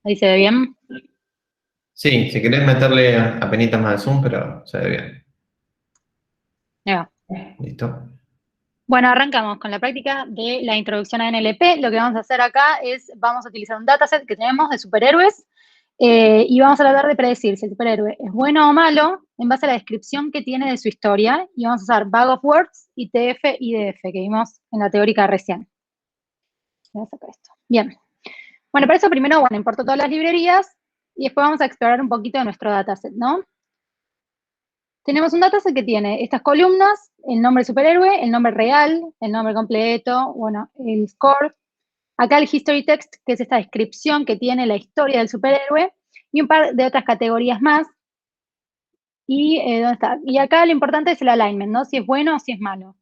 Ahí se ve bien. Sí, si querés meterle apenitas más de zoom, pero se ve bien. Ahí va. ¿Listo? Bueno, arrancamos con la práctica de la introducción a NLP. Lo que vamos a hacer acá es, vamos a utilizar un dataset que tenemos de superhéroes y vamos a tratar de predecir si el superhéroe es bueno o malo en base a la descripción que tiene de su historia. Y vamos a usar Bag of Words, ITF, IDF, que vimos en la teórica recién. Voy a sacar esto. Bien. Bueno, para eso primero, bueno, importo todas las librerías y después vamos a explorar un poquito de nuestro dataset, ¿no? Tenemos un dataset que tiene estas columnas, el nombre del superhéroe, el nombre real, el nombre completo, bueno, el score. Acá el history text, que es esta descripción que tiene la historia del superhéroe, y un par de otras categorías más. Y, ¿dónde está? Y acá lo importante es el alignment, ¿no? Si es bueno o si es malo.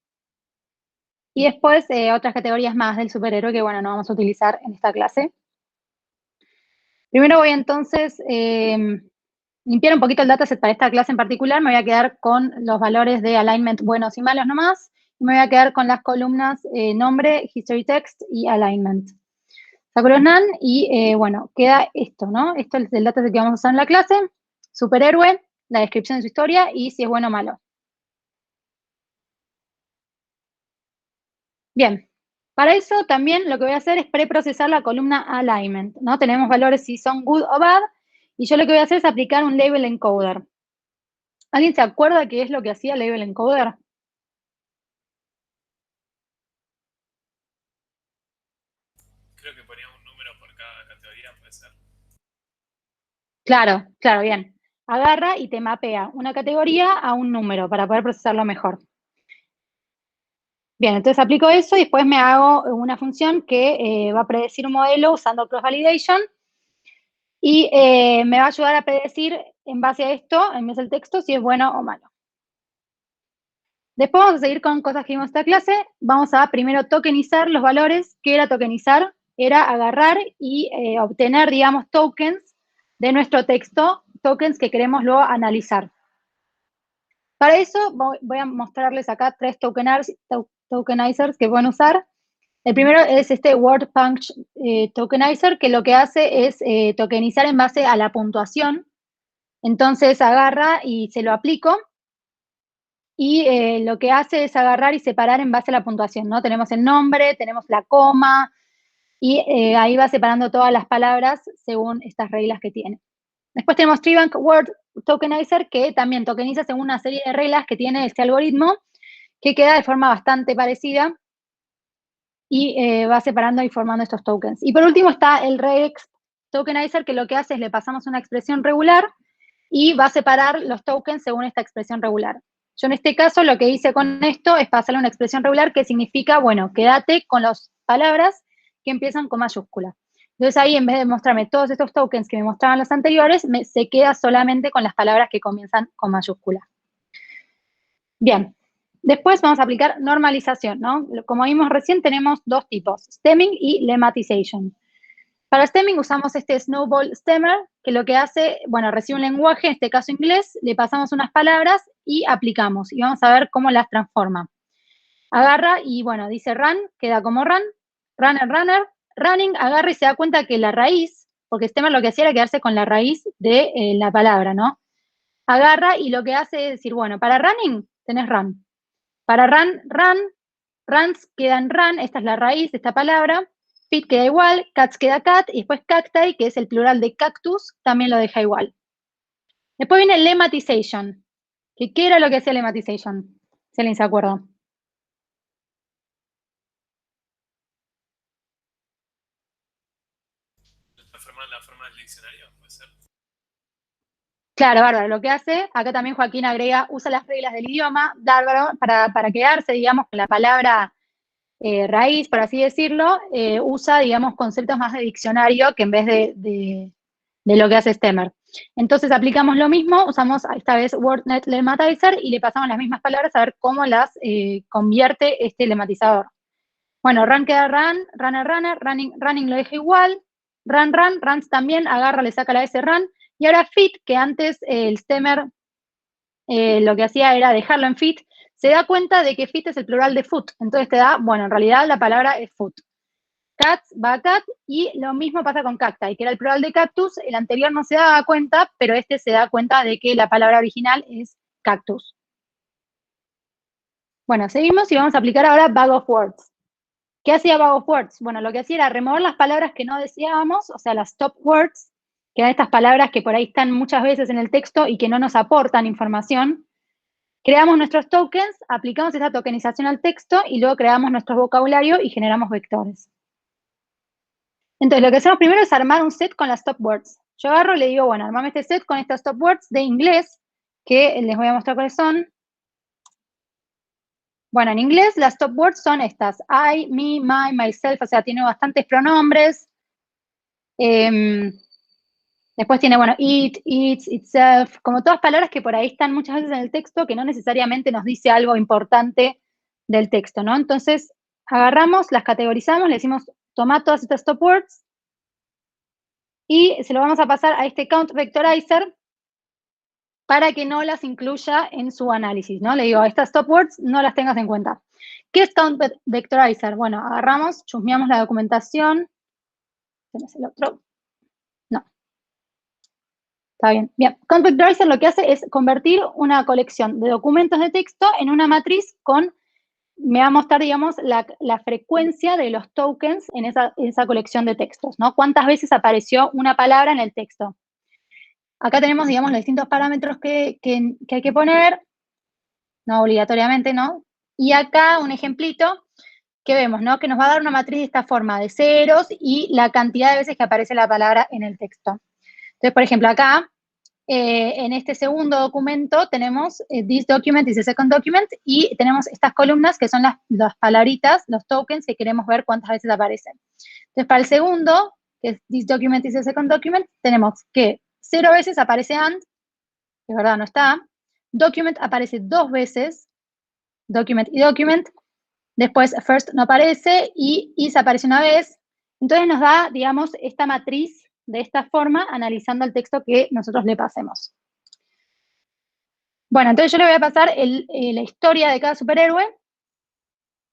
Y después otras categorías más del superhéroe que, bueno, no vamos a utilizar en esta clase. Primero voy entonces limpiar un poquito el dataset para esta clase en particular. Me voy a quedar con los valores de alignment buenos y malos nomás. Y me voy a quedar con las columnas nombre, history text y alignment. Saco los none y bueno, queda esto, ¿no? Esto es el dataset que vamos a usar en la clase. Superhéroe, la descripción de su historia y si es bueno o malo. Bien, para eso también lo que voy a hacer es preprocesar la columna alignment, ¿no? Tenemos valores si son good o bad, y yo lo que voy a hacer es aplicar un label encoder. ¿Alguien se acuerda qué es lo que hacía label encoder? Creo que ponía un número por cada categoría, puede ser. Claro, claro, bien. Agarra y te mapea una categoría a un número para poder procesarlo mejor. Bien, entonces aplico eso y después me hago una función que va a predecir un modelo usando cross-validation y me va a ayudar a predecir en base a esto, en vez del texto, si es bueno o malo. Después vamos a seguir con cosas que vimos en esta clase. Vamos a primero tokenizar los valores. ¿Qué era tokenizar? Era agarrar y obtener, digamos, tokens de nuestro texto, tokens que queremos luego analizar. Para eso voy a mostrarles acá tres tokenizers que pueden usar. El primero es este Word Punch Tokenizer, que lo que hace es tokenizar en base a la puntuación. Entonces agarra y se lo aplico y lo que hace es agarrar y separar en base a la puntuación, ¿no? Tenemos el nombre, tenemos la coma y ahí va separando todas las palabras según estas reglas que tiene. Después tenemos TreeBank Word Tokenizer, que también tokeniza según una serie de reglas que tiene este algoritmo, que queda de forma bastante parecida y va separando y formando estos tokens. Y por último está el Regex Tokenizer, que lo que hace es le pasamos una expresión regular y va a separar los tokens según esta expresión regular. Yo en este caso lo que hice con esto es pasarle una expresión regular que significa, bueno, quédate con las palabras que empiezan con mayúscula. Entonces ahí, en vez de mostrarme todos estos tokens que me mostraban los anteriores, se queda solamente con las palabras que comienzan con mayúscula. Bien, después vamos a aplicar normalización, ¿no? Como vimos recién, tenemos dos tipos, stemming y lemmatization. Para stemming usamos este Snowball Stemmer, que lo que hace, bueno, recibe un lenguaje, en este caso inglés, le pasamos unas palabras y aplicamos. Y vamos a ver cómo las transforma. Agarra y, bueno, dice run, queda como run, runner, runner, running, agarra y se da cuenta que la raíz, porque Stemmer lo que hacía era quedarse con la raíz de la palabra, ¿no? Agarra y lo que hace es decir, bueno, para running tenés run. Para run, run, runs quedan run, esta es la raíz de esta palabra, fit queda igual, cats queda cat, y después cacti, que es el plural de cactus, también lo deja igual. Después viene lemmatization. ¿Qué era lo que hacía lemmatization? Si alguien se acuerda. Transformar la forma del diccionario, puede ser. Claro, bárbaro. Lo que hace, acá también Joaquín agrega, usa las reglas del idioma, bárbaro, para quedarse, digamos, con la palabra raíz, por así decirlo, usa, digamos, conceptos más de diccionario que en vez de lo que hace Stemmer. Entonces aplicamos lo mismo, usamos esta vez WordNet Lemmatizer y le pasamos las mismas palabras a ver cómo las convierte este lemmatizador. Bueno, run queda run, runner, runner, running, running lo deja igual, run, run, runs también, agarra, le saca la S run, y ahora fit, que antes el Stemmer lo que hacía era dejarlo en fit, se da cuenta de que fit es el plural de foot, entonces te da, bueno, en realidad la palabra es foot. cats va a cat, y lo mismo pasa con cacti, que era el plural de cactus. El anterior no se daba cuenta, pero este se da cuenta de que la palabra original es cactus. Bueno, seguimos y vamos a aplicar ahora bag of words. ¿Qué hacía bag of words? Bueno, lo que hacía era remover las palabras que no deseábamos, o sea, las stop words, que eran estas palabras que por ahí están muchas veces en el texto y que no nos aportan información. Creamos nuestros tokens, aplicamos esa tokenización al texto y luego creamos nuestro vocabulario y generamos vectores. Entonces, lo que hacemos primero es armar un set con las stop words. Yo agarro y le digo, bueno, armame este set con estas stop words de inglés, que les voy a mostrar cuáles son. Bueno, en inglés las stop words son estas: I, me, my, myself, o sea, tiene bastantes pronombres. Después tiene, bueno, it, its, itself, como todas palabras que por ahí están muchas veces en el texto que no necesariamente nos dice algo importante del texto, ¿no? Entonces, agarramos, las categorizamos, le decimos, toma todas estas stop words y se lo vamos a pasar a este count vectorizer para que no las incluya en su análisis, ¿no? Le digo, estas stop words no las tengas en cuenta. ¿Qué es count vectorizer? Bueno, agarramos, chusmeamos la documentación. ¿Tienes el otro? No. Está bien. Bien, count vectorizer lo que hace es convertir una colección de documentos de texto en una matriz con, me va a mostrar, digamos, la frecuencia de los tokens en esa colección de textos, ¿no? Cuántas veces apareció una palabra en el texto. Acá tenemos, digamos, los distintos parámetros que hay que poner, no obligatoriamente, ¿no? Y acá un ejemplito que vemos, ¿no? Que nos va a dar una matriz de esta forma, de ceros y la cantidad de veces que aparece la palabra en el texto. Entonces, por ejemplo, acá, en este segundo documento tenemos this document is the second document y tenemos estas columnas que son las palabritas, los tokens que queremos ver cuántas veces aparecen. Entonces, para el segundo, que es this document is the second document, tenemos que 0 veces aparece and, que es verdad no está. Document aparece 2 veces, document y document. Después first no aparece y is aparece una vez. Entonces nos da, digamos, esta matriz de esta forma, analizando el texto que nosotros le pasemos. Bueno, entonces yo le voy a pasar la historia de cada superhéroe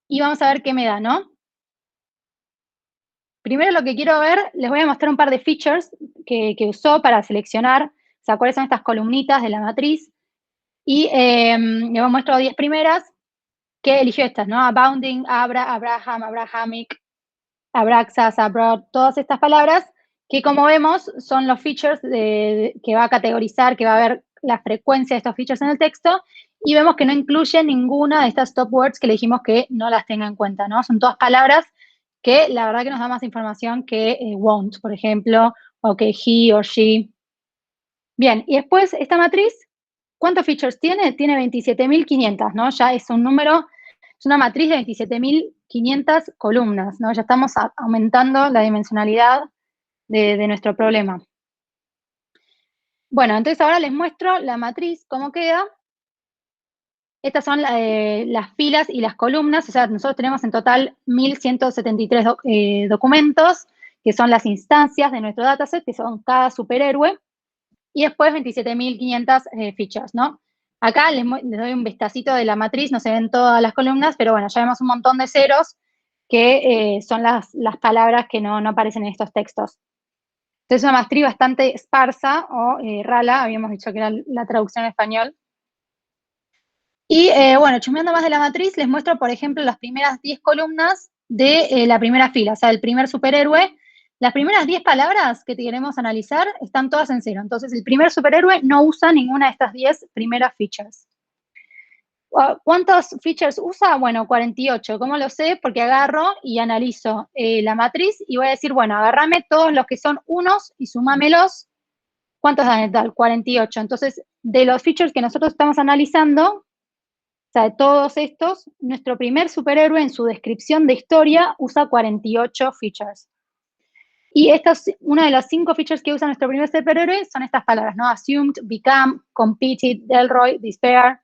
y vamos a ver qué me da, ¿no? Primero lo que quiero ver, les voy a mostrar un par de features que usó para seleccionar, o sea, cuáles son estas columnitas de la matriz. Y les muestro 10 primeras que eligió estas, ¿no? Abounding, Abra, Abraham, Abrahamic, Abraxas, Abroad, todas estas palabras que, como vemos, son los features que va a categorizar, que va a ver la frecuencia de estos features en el texto, y vemos que no incluye ninguna de estas stop words que le dijimos que no las tenga en cuenta, ¿no? Son todas palabras que la verdad que nos da más información que won't, por ejemplo, o que he or she. Bien, y después esta matriz, ¿cuántos features tiene? Tiene 27.500, ¿no? Ya es un número, es una matriz de 27.500 columnas, ¿no? Ya estamos aumentando la dimensionalidad de nuestro problema. Bueno, entonces ahora les muestro la matriz, cómo queda. Estas son las filas y las columnas, o sea, nosotros tenemos en total 1.173 documentos, que son las instancias de nuestro dataset, que son cada superhéroe, y después 27.500 features, ¿no? Acá les doy un vistacito de la matriz, no se ven todas las columnas, pero bueno, ya vemos un montón de ceros que son las palabras que no aparecen en estos textos. Entonces es una matriz bastante esparsa, o rala, habíamos dicho que era la traducción en español. Y bueno, chusmeando más de la matriz, les muestro, por ejemplo, las primeras 10 columnas de la primera fila, o sea, el primer superhéroe. Las primeras 10 palabras que queremos analizar están todas en cero. Entonces, el primer superhéroe no usa ninguna de estas 10 primeras features. ¿Cuántos features usa? Bueno, 48. ¿Cómo lo sé? Porque agarro y analizo la matriz y voy a decir, bueno, agárrame todos los que son unos y sumámelos. ¿Cuántos dan en tal? 48. Entonces, de los features que nosotros estamos analizando, o sea, de todos estos, nuestro primer superhéroe en su descripción de historia usa 48 features. Y una de las 5 features que usa nuestro primer superhéroe son estas palabras, ¿no? Assumed, become, competed, Delroy, despair.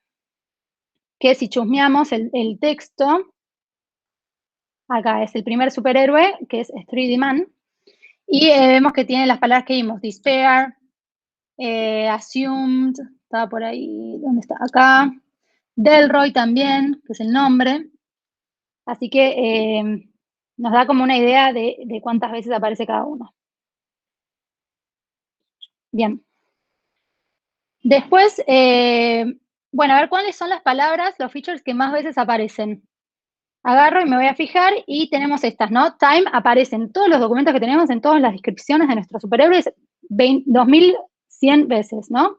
Que si chusmeamos el texto, acá es el primer superhéroe, que es 3D Man, y vemos que tiene las palabras que vimos: despair, assumed, estaba por ahí, ¿dónde está? Acá. Delroy también, que es el nombre. Así que Nos da como una idea de cuántas veces aparece cada uno. Bien. Después, bueno, a ver cuáles son las palabras, los features que más veces aparecen. Agarro y me voy a fijar y tenemos estas, ¿no? Time aparece en todos los documentos que tenemos, en todas las descripciones de nuestros superhéroes, 2100 veces, ¿no?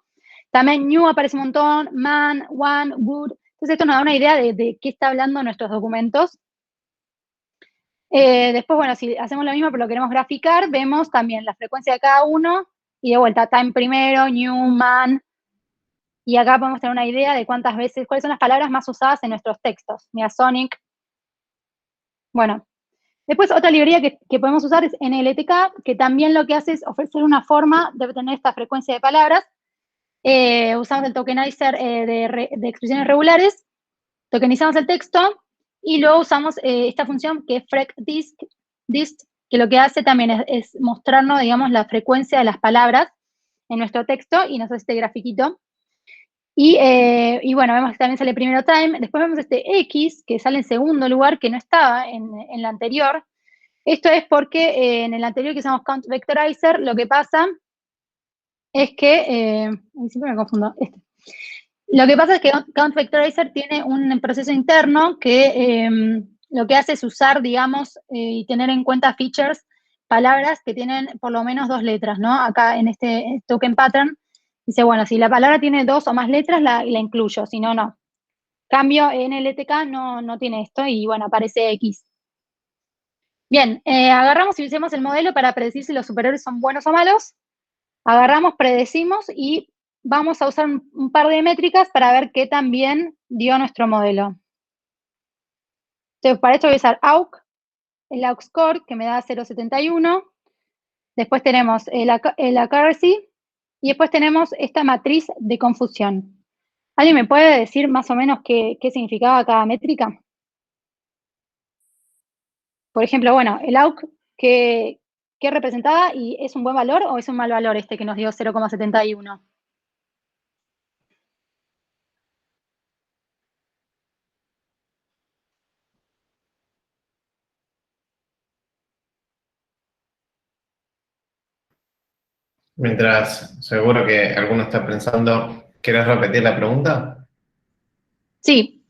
También new aparece un montón, man, one, wood. Entonces esto nos da una idea de qué está hablando nuestros documentos. Después, bueno, si hacemos lo mismo pero lo queremos graficar, vemos también la frecuencia de cada uno y de vuelta, time primero, new, man. Y acá podemos tener una idea de cuántas veces, cuáles son las palabras más usadas en nuestros textos. Mira, Sonic. Bueno, después otra librería que podemos usar es NLTK, que también lo que hace es ofrecer una forma de obtener esta frecuencia de palabras. Usamos el tokenizer de expresiones regulares, tokenizamos el texto y luego usamos esta función que es frec_dist, que lo que hace también es mostrarnos, digamos, la frecuencia de las palabras en nuestro texto y nos hace este grafiquito. Y bueno, vemos que también sale primero time, después vemos este X, que sale en segundo lugar, que no estaba en la anterior. Esto es porque en el anterior que usamos count vectorizer, lo que pasa es que, siempre me confundo, Lo que pasa es que count vectorizer tiene un proceso interno que lo que hace es usar, digamos, y tener en cuenta features, palabras que tienen por lo menos 2 letras, ¿no? Acá en este token pattern dice, bueno, si la palabra tiene 2 o más letras, la incluyo, si no, no. Cambio, en el LTK no tiene esto y, bueno, aparece X. Bien, agarramos y usamos el modelo para predecir si los superhéroes son buenos o malos. Agarramos, predecimos y vamos a usar un par de métricas para ver qué tan bien dio nuestro modelo. Entonces, para esto voy a usar AUC, el AUC score, que me da 0,71. Después tenemos el accuracy y después tenemos esta matriz de confusión. ¿Alguien me puede decir más o menos qué significaba cada métrica? Por ejemplo, bueno, el AUC, ¿qué representaba? ¿Y es un buen valor o es un mal valor este que nos dio 0,71? Mientras seguro que alguno está pensando, ¿quieres repetir la pregunta? Sí.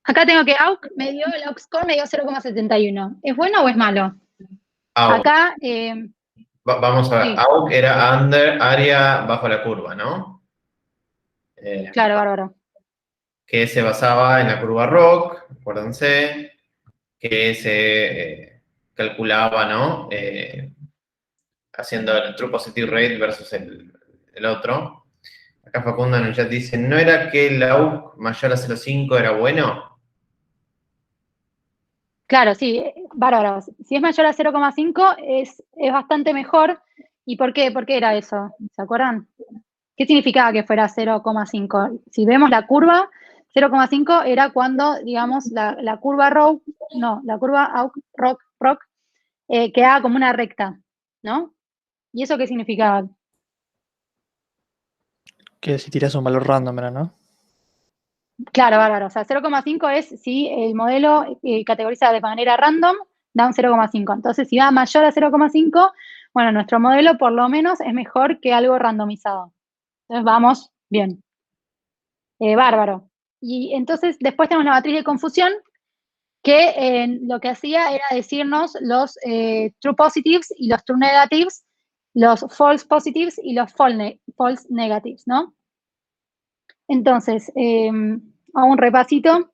Acá tengo que el AUC score me dio 0,71. ¿Es bueno o es malo? AUC. Acá, Vamos a ver, sí, AUC era under, área bajo la curva, ¿no? claro, bárbaro. Que se basaba en la curva ROC, acuérdense, que se calculaba, ¿no? Haciendo el true positive rate versus el otro. Acá Facundo en el chat dice, ¿no era que el AUC mayor a 0,5 era bueno? Claro, sí, bárbaro. Si es mayor a 0,5 es bastante mejor. ¿Y por qué? ¿Por qué era eso? ¿Se acuerdan? ¿Qué significaba que fuera 0,5? Si vemos la curva, 0,5 era cuando, digamos, la curva ROC, no, la curva AUC, ROC, quedaba como una recta, ¿no? ¿Y eso qué significaba? Que si tiras un valor random, era, ¿no? Claro, bárbaro. O sea, 0,5 es si el modelo categoriza de manera random, da un 0,5. Entonces, si va mayor a 0,5, bueno, nuestro modelo por lo menos es mejor que algo randomizado. Entonces, vamos bien. Bárbaro. Y entonces, después tenemos la matriz de confusión, que lo que hacía era decirnos los true positives y los true negatives, los false positives y los false negatives, ¿no? Entonces, hago un repasito.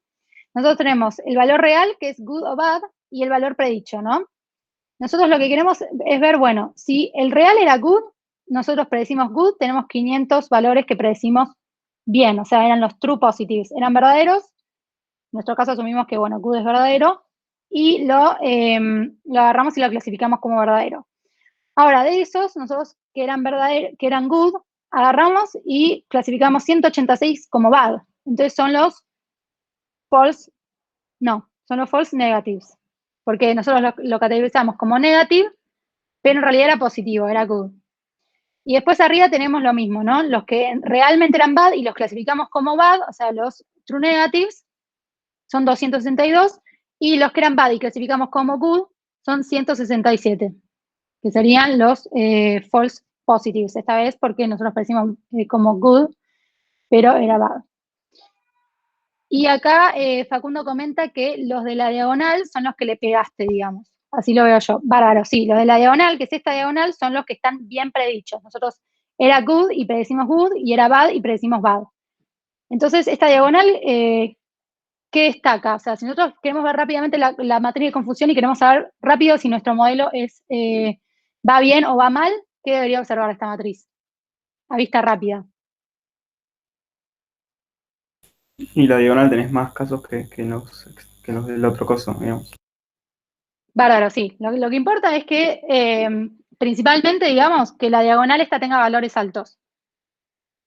Nosotros tenemos el valor real, que es good o bad, y el valor predicho, ¿no? Nosotros lo que queremos es ver, bueno, si el real era good, nosotros predecimos good, tenemos 500 valores que predecimos bien, o sea, eran los true positives, eran verdaderos. En nuestro caso asumimos que, bueno, good es verdadero, y lo agarramos y lo clasificamos como verdadero. Ahora, de esos, nosotros que eran good, agarramos y clasificamos 186 como bad. Entonces son los false, no, son los false negatives. Porque nosotros lo categorizamos como negative, pero en realidad era positivo, era good. Y después arriba tenemos lo mismo, ¿no? Los que realmente eran bad y los clasificamos como bad, o sea, los true negatives, son 262, Y los que eran bad y clasificamos como good son 167, que serían los false positives, esta vez porque nosotros parecimos como good, pero era bad. Y acá Facundo comenta que los de la diagonal son los que le pegaste, digamos. Así lo veo yo. Bárbaro, sí. Los de la diagonal, que es esta diagonal, son los que están bien predichos. Nosotros era good y predecimos good, y era bad y predecimos bad. Entonces, esta diagonal, ¿qué destaca? O sea, si nosotros queremos ver rápidamente la matriz de confusión y queremos saber rápido si nuestro modelo va bien o va mal, ¿qué debería observar esta matriz? A vista rápida. Y la diagonal tenés más casos que los del otro coso, digamos. Bárbaro, sí. Lo que importa es que, principalmente, digamos, que la diagonal esta tenga valores altos.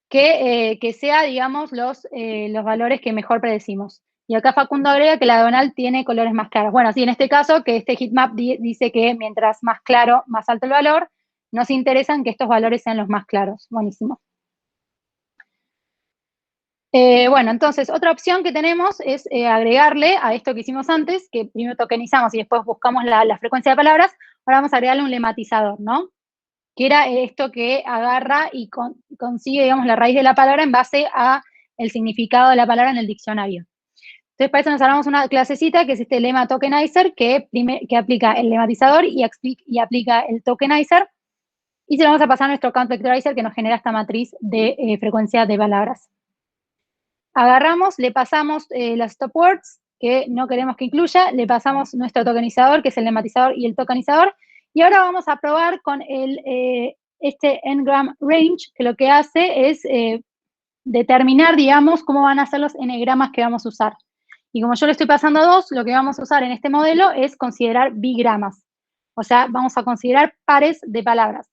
Que sea, digamos, los valores que mejor predecimos. Y acá Facundo agrega que la diagonal tiene colores más claros. Bueno, sí, en este caso, que este heatmap dice que mientras más claro, más alto el valor, nos interesan que estos valores sean los más claros. Buenísimo. Bueno, entonces, otra opción que tenemos es agregarle a esto que hicimos antes, que primero tokenizamos y después buscamos la frecuencia de palabras, ahora vamos a agregarle un lematizador, ¿no? Que era esto que agarra y consigue, digamos, la raíz de la palabra en base a el significado de la palabra en el diccionario. Entonces, para eso nos armamos una clasecita que es este lema tokenizer, que aplica el lematizador y aplica el tokenizer, y se lo vamos a pasar a nuestro count vectorizer que nos genera esta matriz de frecuencia de palabras. Agarramos, le pasamos las stop words, que no queremos que incluya, le pasamos nuestro tokenizador, que es el lematizador y el tokenizador, y ahora vamos a probar con este n-gram range, que lo que hace es determinar, digamos, cómo van a ser los n-gramas que vamos a usar. Y como yo le estoy pasando 2, lo que vamos a usar en este modelo es considerar bigramas. O sea, vamos a considerar pares de palabras.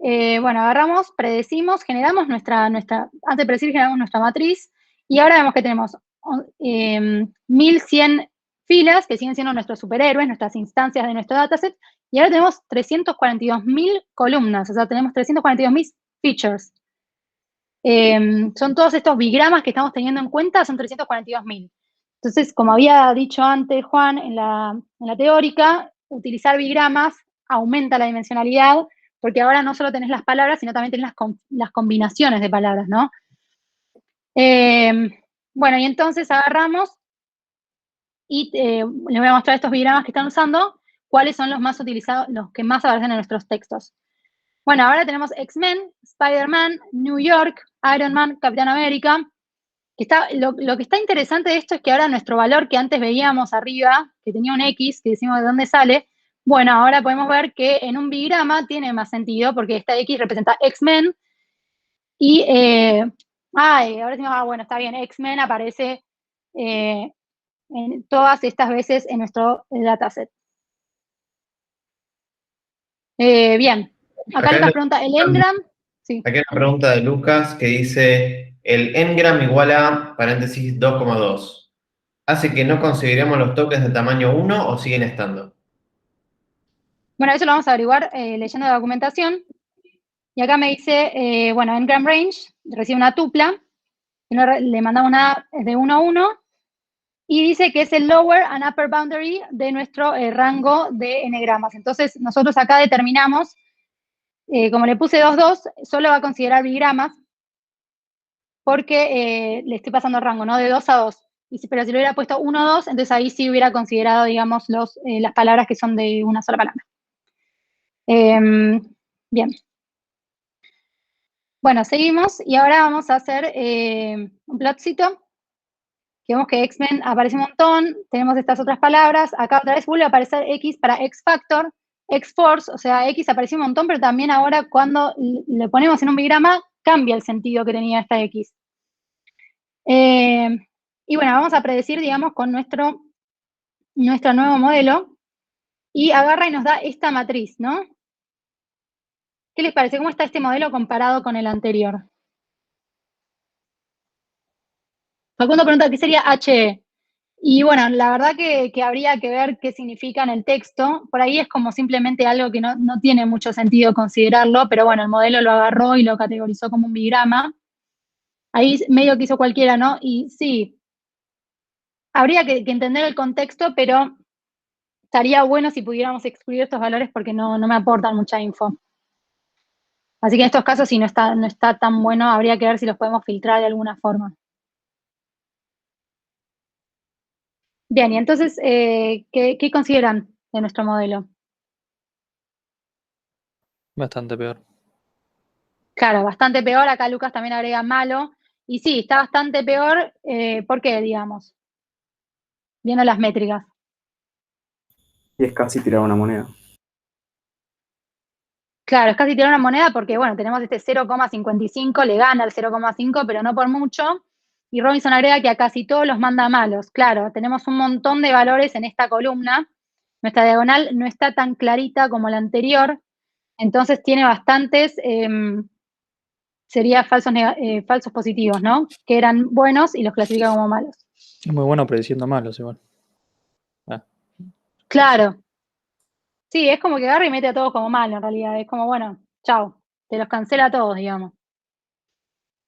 Bueno, agarramos, predecimos, generamos antes de predecir generamos nuestra matriz, y ahora vemos que tenemos 1100 filas, que siguen siendo nuestros superhéroes, nuestras instancias de nuestro dataset, y ahora tenemos 342.000 columnas, o sea, tenemos 342.000 features. Son todos estos bigramas que estamos teniendo en cuenta, son 342.000. Entonces, como había dicho antes Juan en la teórica, utilizar bigramas aumenta la dimensionalidad, porque ahora no solo tenés las palabras, sino también tenés las combinaciones de palabras, ¿no? Bueno, y entonces agarramos y les voy a mostrar estos bigramas que están usando, cuáles son los más utilizados, los que más aparecen en nuestros textos. Bueno, ahora tenemos X-Men, Spider-Man, New York, Iron Man, Capitán América. Lo que está interesante de esto es que ahora nuestro valor que antes veíamos arriba, que tenía un X, que decimos de dónde sale, bueno, ahora podemos ver que en un bigrama tiene más sentido, porque esta X representa X-Men, y ahora decimos, bueno, está bien, X-Men aparece en todas estas veces en nuestro dataset. Bien, acá Lucas pregunta, ¿el n-gram? Sí. Aquí hay una pregunta de Lucas que dice, el n-gram igual a, paréntesis, 2,2. ¿Hace que no consideremos los tokens de tamaño 1 o siguen estando? Bueno, eso lo vamos a averiguar leyendo la documentación. Y acá me dice, bueno, n-gram range, recibe una tupla, le mandamos una de 1 a 1, y dice que es el lower and upper boundary de nuestro rango de n-gramas. Entonces, nosotros acá determinamos, como le puse 2,2, solo va a considerar bigramas, porque le estoy pasando rango, ¿no? De 2 a 2. Pero si lo hubiera puesto 1 a 2, entonces ahí sí hubiera considerado, digamos, las palabras que son de una sola palabra. Bien. Bueno, seguimos y ahora vamos a hacer un plotcito. Que vemos que X-Men aparece un montón, tenemos estas otras palabras, acá otra vez vuelve a aparecer X para X-Factor, X-Force, o sea, X apareció un montón, pero también ahora cuando le ponemos en un bigrama, cambia el sentido que tenía esta X. Y bueno, vamos a predecir, digamos, con nuestro nuevo modelo, y agarra y nos da esta matriz, ¿no? ¿Qué les parece? ¿Cómo está este modelo comparado con el anterior? Facundo pregunta, ¿qué sería HE? Y bueno, la verdad que habría que ver qué significa en el texto. Por ahí es como simplemente algo que no tiene mucho sentido considerarlo, pero bueno, el modelo lo agarró y lo categorizó como un bigrama. Ahí medio que hizo cualquiera, ¿no? Y sí, habría que entender el contexto, pero estaría bueno si pudiéramos excluir estos valores porque no me aportan mucha info. Así que en estos casos, si no está tan bueno, habría que ver si los podemos filtrar de alguna forma. Bien, y entonces, ¿qué consideran de nuestro modelo? Bastante peor. Claro, bastante peor. Acá Lucas también agrega malo. Y sí, está bastante peor. ¿Por qué, digamos? Viendo las métricas. Y es casi tirar una moneda. Claro, es casi tirar una moneda porque, bueno, tenemos este 0,55, le gana el 0,5, pero no por mucho. Y Robinson agrega que a casi todos los manda malos. Claro, tenemos un montón de valores en esta columna. Nuestra diagonal no está tan clarita como la anterior. Entonces tiene bastantes, sería falsos positivos, ¿no? Que eran buenos y los clasifica como malos. Es muy bueno prediciendo malos igual. Ah, Claro. Sí, es como que agarra y mete a todos como malos en realidad. Es como, bueno, chao, te los cancela a todos, digamos.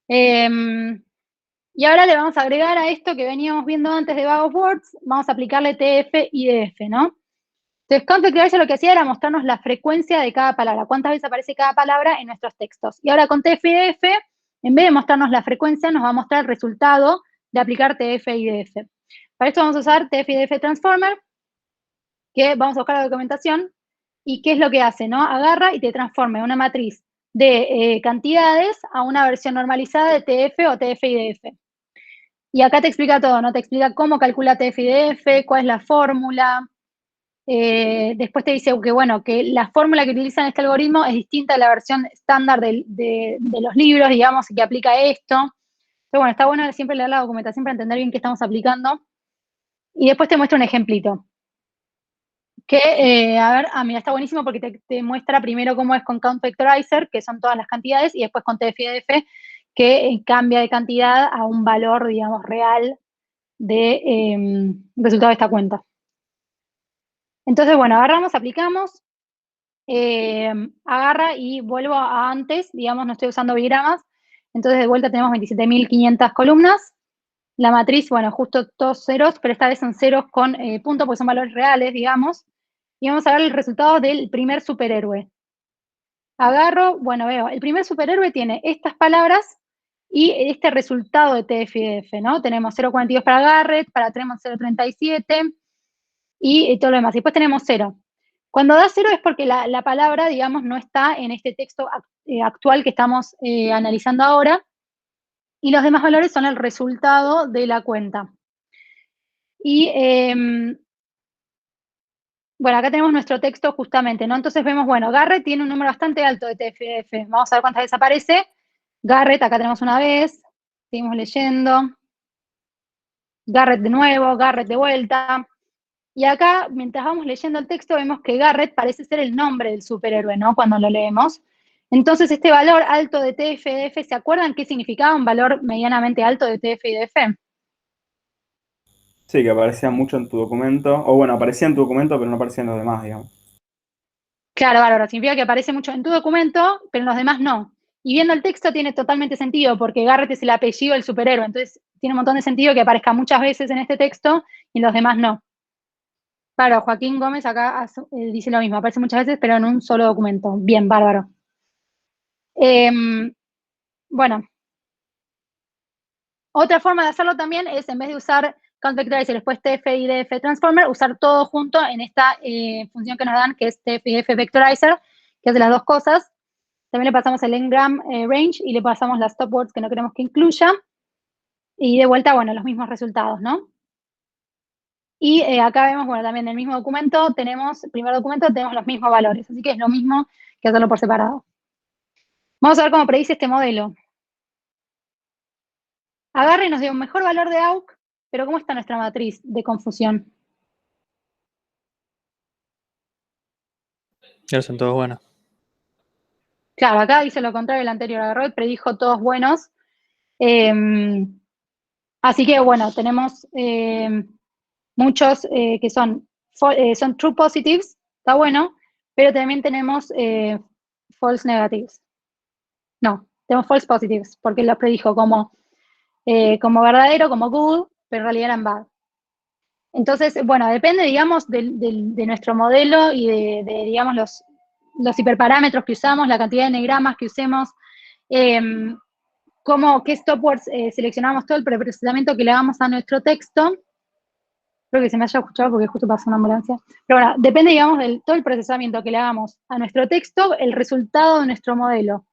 Y ahora le vamos a agregar a esto que veníamos viendo antes de Bag of Words, vamos a aplicarle TF y DF, ¿no? Entonces, Conflict Eraser lo que hacía era mostrarnos la frecuencia de cada palabra, cuántas veces aparece cada palabra en nuestros textos. Y ahora con TF y DF, en vez de mostrarnos la frecuencia, nos va a mostrar el resultado de aplicar TF y DF. Para esto vamos a usar TF y DF Transformer, que vamos a buscar la documentación, y qué es lo que hace, ¿no? Agarra y te transforma una matriz de cantidades a una versión normalizada de TF o TF y DF. Y acá te explica todo, ¿no? Te explica cómo calcula TF y DF, cuál es la fórmula. Después te dice que, bueno, que la fórmula que utiliza en este algoritmo es distinta a la versión estándar de los libros, digamos, que aplica esto. Pero bueno, está bueno siempre leer la documentación para entender bien qué estamos aplicando. Y después te muestra un ejemplito. Que, a ver, mira, está buenísimo porque te muestra primero cómo es con Count Vectorizer, que son todas las cantidades, y después con TF y DF, que cambia de cantidad a un valor, digamos, real de resultado de esta cuenta. Entonces, bueno, agarramos, aplicamos, agarra y vuelvo a antes, digamos, no estoy usando bigramas, entonces de vuelta tenemos 27.500 columnas. La matriz, bueno, justo todos ceros, pero esta vez son ceros con punto, porque son valores reales, digamos. Y vamos a ver el resultado del primer superhéroe. Agarro, bueno, veo, el primer superhéroe tiene estas palabras y este resultado de TF y DF, ¿no? Tenemos 0,42 para Garrett, para Tremont 0,37 y todo lo demás. Y después tenemos 0. Cuando da 0 es porque la palabra, digamos, no está en este texto actual que estamos analizando ahora, y los demás valores son el resultado de la cuenta. Y bueno, acá tenemos nuestro texto justamente, ¿no? Entonces vemos, bueno, Garrett tiene un número bastante alto de TF-DF. Vamos a ver cuántas veces aparece. Garrett, acá tenemos una vez. Seguimos leyendo. Garrett de nuevo, Garrett de vuelta. Y acá, mientras vamos leyendo el texto, vemos que Garrett parece ser el nombre del superhéroe, ¿no? Cuando lo leemos. Entonces, este valor alto de TF-DF, ¿se acuerdan qué significaba un valor medianamente alto de TF y DF? Sí, que aparecía mucho en tu documento. O bueno, aparecía en tu documento, pero no aparecía en los demás, digamos. Claro, bárbaro. Significa que aparece mucho en tu documento, pero en los demás no. Y viendo el texto tiene totalmente sentido, porque Garrett es el apellido del superhéroe. Entonces, tiene un montón de sentido que aparezca muchas veces en este texto y en los demás no. Claro, Joaquín Gómez acá dice lo mismo, aparece muchas veces, pero en un solo documento. Bien, bárbaro. Bueno, otra forma de hacerlo también es, en vez de usar Count Vectorizer y después TF y DF Transformer, usar todo junto en esta función que nos dan, que es TF y DF Vectorizer, que hace las dos cosas. También le pasamos el engram range y le pasamos las stopwords que no queremos que incluya. Y de vuelta, bueno, los mismos resultados, ¿no? Y acá vemos, bueno, también en el mismo documento tenemos, el primer documento tenemos los mismos valores, así que es lo mismo que hacerlo por separado. Vamos a ver cómo predice este modelo. Agarre y nos dio un mejor valor de AUC, pero ¿cómo está nuestra matriz de confusión? ya son todos buenos. Claro, acá dice lo contrario del anterior, agarró y predijo todos buenos. Así que, bueno, tenemos muchos que son true positives, está bueno, pero también tenemos false negatives. No, tenemos false positives, porque los predijo como verdadero, como good, pero en realidad eran bad. Entonces, bueno, depende, digamos, de nuestro modelo y digamos, los hiperparámetros que usamos, la cantidad de n-gramas que usemos, qué stopwords seleccionamos, todo el preprocesamiento que le hagamos a nuestro texto. Creo que se me haya escuchado porque justo pasó una ambulancia. Pero bueno, depende, digamos, de todo el procesamiento que le hagamos a nuestro texto, el resultado de nuestro modelo.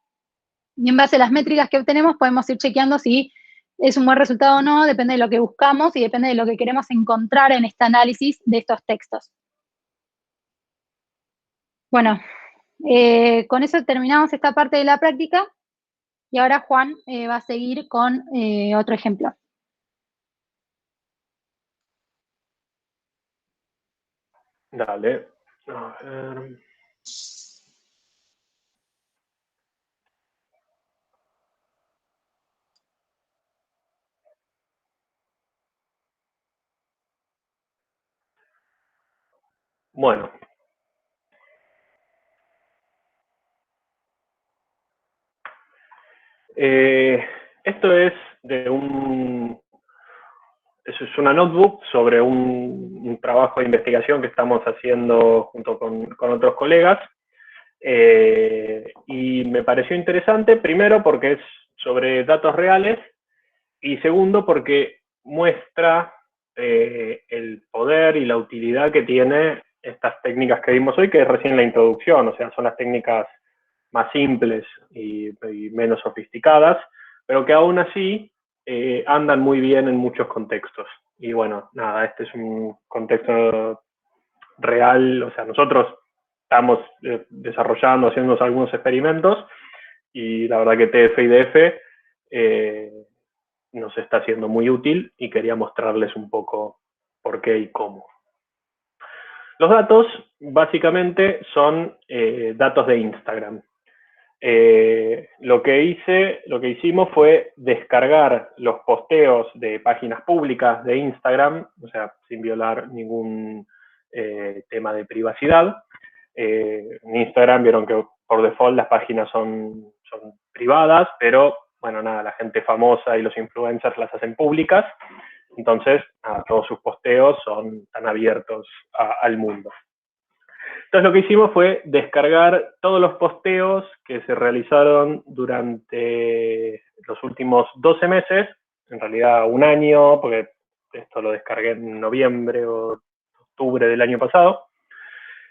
Y en base a las métricas que obtenemos, podemos ir chequeando si es un buen resultado o no, depende de lo que buscamos y depende de lo que queremos encontrar en este análisis de estos textos. Bueno, con eso terminamos esta parte de la práctica y ahora Juan va a seguir con otro ejemplo. Dale. A ver. Bueno. Esto es de es una notebook sobre un trabajo de investigación que estamos haciendo junto con otros colegas. Y me pareció interesante, primero porque es sobre datos reales, y segundo porque muestra el poder y la utilidad que tiene estas técnicas que vimos hoy, que es recién la introducción, o sea, son las técnicas más simples y menos sofisticadas, pero que aún así andan muy bien en muchos contextos. Y bueno, nada, este es un contexto real, o sea, nosotros estamos desarrollando, haciendo algunos experimentos, y la verdad que TF y DF nos está siendo muy útil y quería mostrarles un poco por qué y cómo. Los datos básicamente son datos de Instagram. Lo que hicimos fue descargar los posteos de páginas públicas de Instagram, o sea, sin violar ningún tema de privacidad. En Instagram vieron que por default las páginas son privadas, pero bueno, nada, la gente famosa y los influencers las hacen públicas, entonces nada, todos sus posteos están abiertos al mundo. Entonces lo que hicimos fue descargar todos los posteos que se realizaron durante los últimos 12 meses, en realidad un año, porque esto lo descargué en noviembre o octubre del año pasado.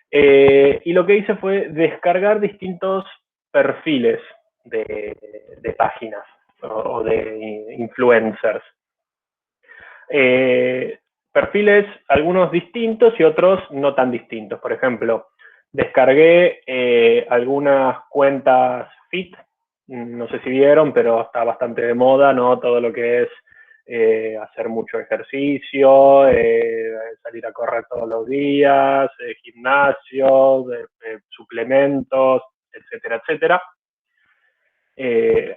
Y lo que hice fue descargar distintos perfiles de páginas o de influencers. Perfiles, algunos distintos y otros no tan distintos. Por ejemplo, descargué algunas cuentas fit, no sé si vieron, pero está bastante de moda, ¿no? Todo lo que es hacer mucho ejercicio, salir a correr todos los días, gimnasio, suplementos, etcétera, etcétera.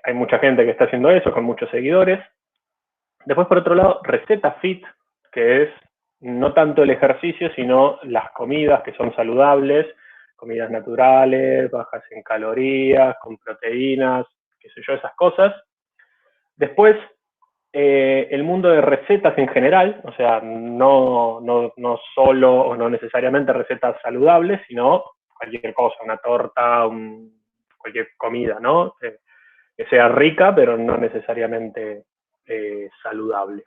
Hay mucha gente que está haciendo eso, con muchos seguidores. Después, por otro lado, receta fit, que es no tanto el ejercicio, sino las comidas que son saludables, comidas naturales, bajas en calorías, con proteínas, qué sé yo, esas cosas. Después, el mundo de recetas en general, o sea, no solo o no necesariamente recetas saludables, sino cualquier cosa, una torta, cualquier comida, ¿no? Que sea rica, pero no necesariamente saludable.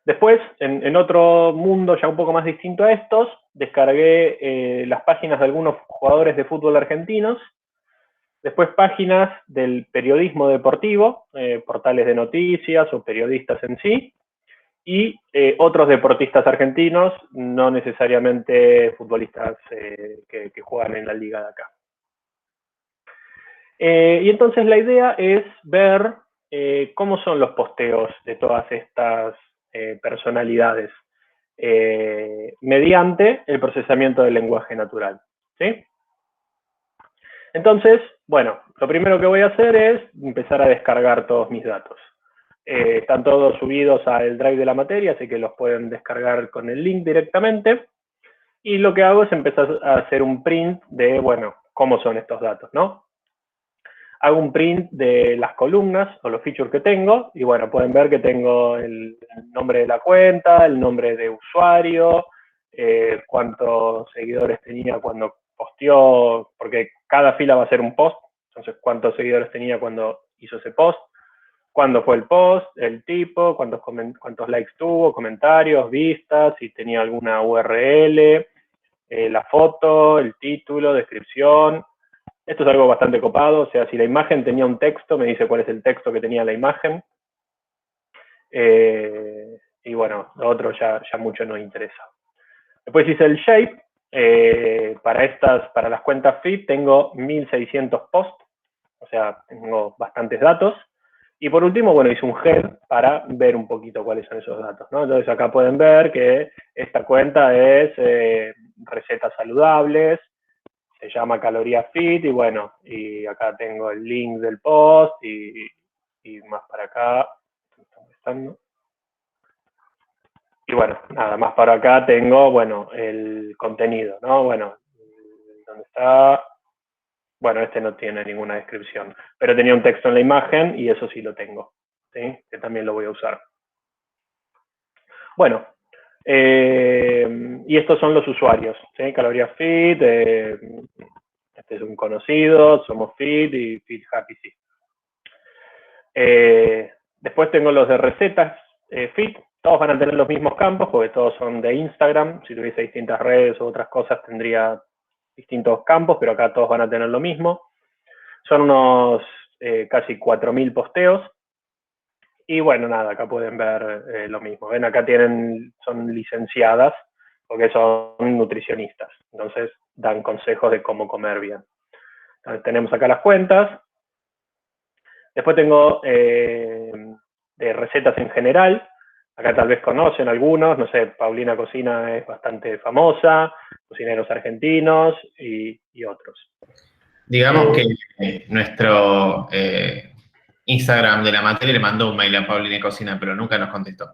Después, en otro mundo ya un poco más distinto a estos, descargué las páginas de algunos jugadores de fútbol argentinos, después páginas del periodismo deportivo, portales de noticias o periodistas en sí, y otros deportistas argentinos, no necesariamente futbolistas que juegan en la liga de acá. Y entonces la idea es ver cómo son los posteos de todas estas personalidades mediante el procesamiento del lenguaje natural, ¿sí? Entonces, bueno, lo primero que voy a hacer es empezar a descargar todos mis datos. Están todos subidos al Drive de la materia, así que los pueden descargar con el link directamente. Y lo que hago es empezar a hacer un print de, bueno, cómo son estos datos, ¿no? hago un print de las columnas o los features que tengo, y bueno, pueden ver que tengo el nombre de la cuenta, el nombre de usuario, cuántos seguidores tenía cuando posteó, porque cada fila va a ser un post, entonces cuántos seguidores tenía cuando hizo ese post, cuándo fue el post, el tipo, cuántos likes tuvo, comentarios, vistas, si tenía alguna URL, la foto, el título, descripción. Esto es algo bastante copado, o sea, si la imagen tenía un texto, me dice cuál es el texto que tenía la imagen. Y bueno, lo otro ya mucho nos interesa. Después hice el shape. Para las cuentas feed tengo 1600 posts, o sea, tengo bastantes datos. Y por último, bueno, hice un head para ver un poquito cuáles son esos datos, ¿no? Entonces acá pueden ver que esta cuenta es recetas saludables, se llama Caloría Fit, y bueno, y acá tengo el link del post, y más para acá, y bueno, nada más para acá tengo, bueno, el contenido, ¿no? Bueno, ¿dónde está? Bueno, este no tiene ninguna descripción, pero tenía un texto en la imagen, y eso sí lo tengo, ¿sí? Que también lo voy a usar. Bueno, y estos son los usuarios, ¿sí? Caloría Fit, este es un conocido, Somos Fit y Fit Happy System. Después tengo los de recetas Fit, todos van a tener los mismos campos porque todos son de Instagram. Si tuviese distintas redes o otras cosas tendría distintos campos, pero acá todos van a tener lo mismo. Son unos casi 4000 posteos. Y bueno, nada, acá pueden ver lo mismo. Ven, acá son licenciadas porque son nutricionistas. Entonces dan consejos de cómo comer bien. Entonces, tenemos acá las cuentas. Después tengo de recetas en general. Acá tal vez conocen algunos, no sé, Paulina Cocina es bastante famosa, cocineros argentinos y otros. Digamos que nuestro Instagram de la materia le mandó un mail a Paulina Cocina, pero nunca nos contestó.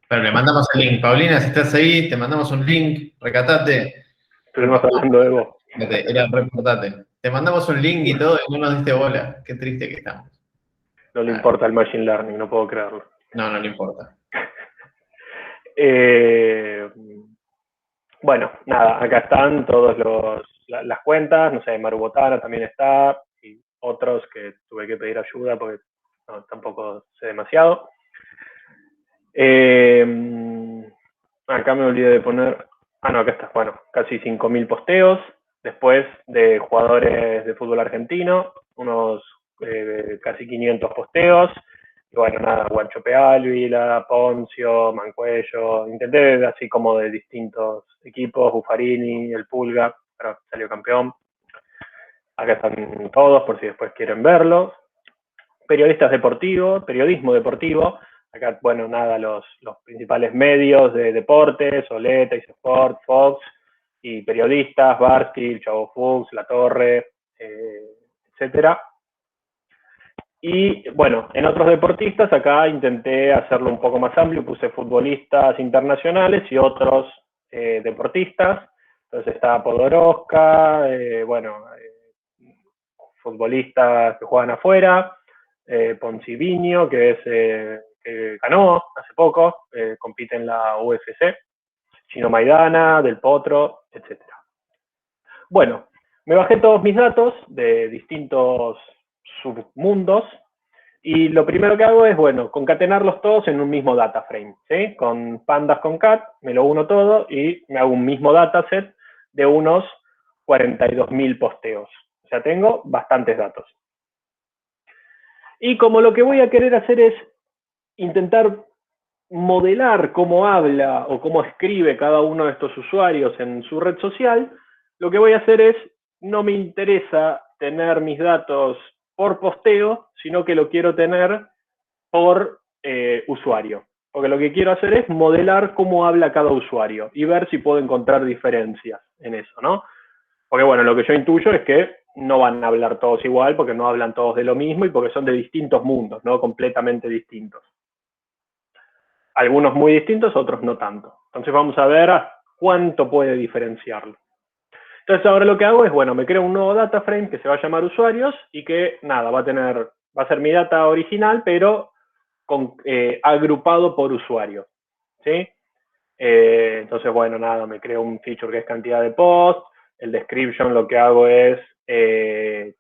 Pero le mandamos el link. Paulina, si estás ahí, te mandamos un link, recatate. Estuvimos hablando de vos. Era reportate. Te mandamos un link y todo y no nos diste bola. Qué triste que estamos. No le importa el machine learning, no puedo creerlo. No le importa. Bueno, nada, acá están todas las cuentas, no sé, Maru Botana también está, y otros que tuve que pedir ayuda porque no, tampoco sé demasiado. Acá me olvidé de poner, no, acá está, bueno, casi 5000 posteos, después de jugadores de fútbol argentino, unos casi 500 posteos, y bueno, nada, Guanchope Ávila, Poncio, Mancuello, intenté así como de distintos equipos, Buffarini, el Pulga, pero salió campeón. Acá están todos por si después quieren verlos. Periodistas deportivos, periodismo deportivo, acá, bueno, nada, los principales medios de deportes, Olé, Teis Sport, Fox, y periodistas, Barty, Chavo Fuchs, La Torre, etcétera. Y bueno, en otros deportistas acá intenté hacerlo un poco más amplio, puse futbolistas internacionales y otros deportistas. Entonces está Podoroska, futbolistas que juegan afuera, Ponciviño, que ganó hace poco, compite en la UFC, Chino Maidana, Del Potro, etc. Bueno, me bajé todos mis datos de distintos submundos, y lo primero que hago es, bueno, concatenarlos todos en un mismo data frame, ¿sí? Con pandas con cat, me lo uno todo y me hago un mismo dataset de unos 42.000 posteos. O sea, tengo bastantes datos. Y como lo que voy a querer hacer es intentar modelar cómo habla o cómo escribe cada uno de estos usuarios en su red social, lo que voy a hacer es, no me interesa tener mis datos por posteo, sino que lo quiero tener por usuario. Porque lo que quiero hacer es modelar cómo habla cada usuario y ver si puedo encontrar diferencias en eso, ¿no? Porque bueno, lo que yo intuyo es que no van a hablar todos igual, porque no hablan todos de lo mismo y porque son de distintos mundos, ¿no? Completamente distintos. Algunos muy distintos, otros no tanto. Entonces vamos a ver cuánto puede diferenciarlo. Entonces ahora lo que hago es, bueno, me creo un nuevo data frame que se va a llamar usuarios y que, nada, va a ser mi data original, pero agrupado por usuario, ¿sí? Entonces, bueno, nada, me creo un feature que es cantidad de posts. El description lo que hago es,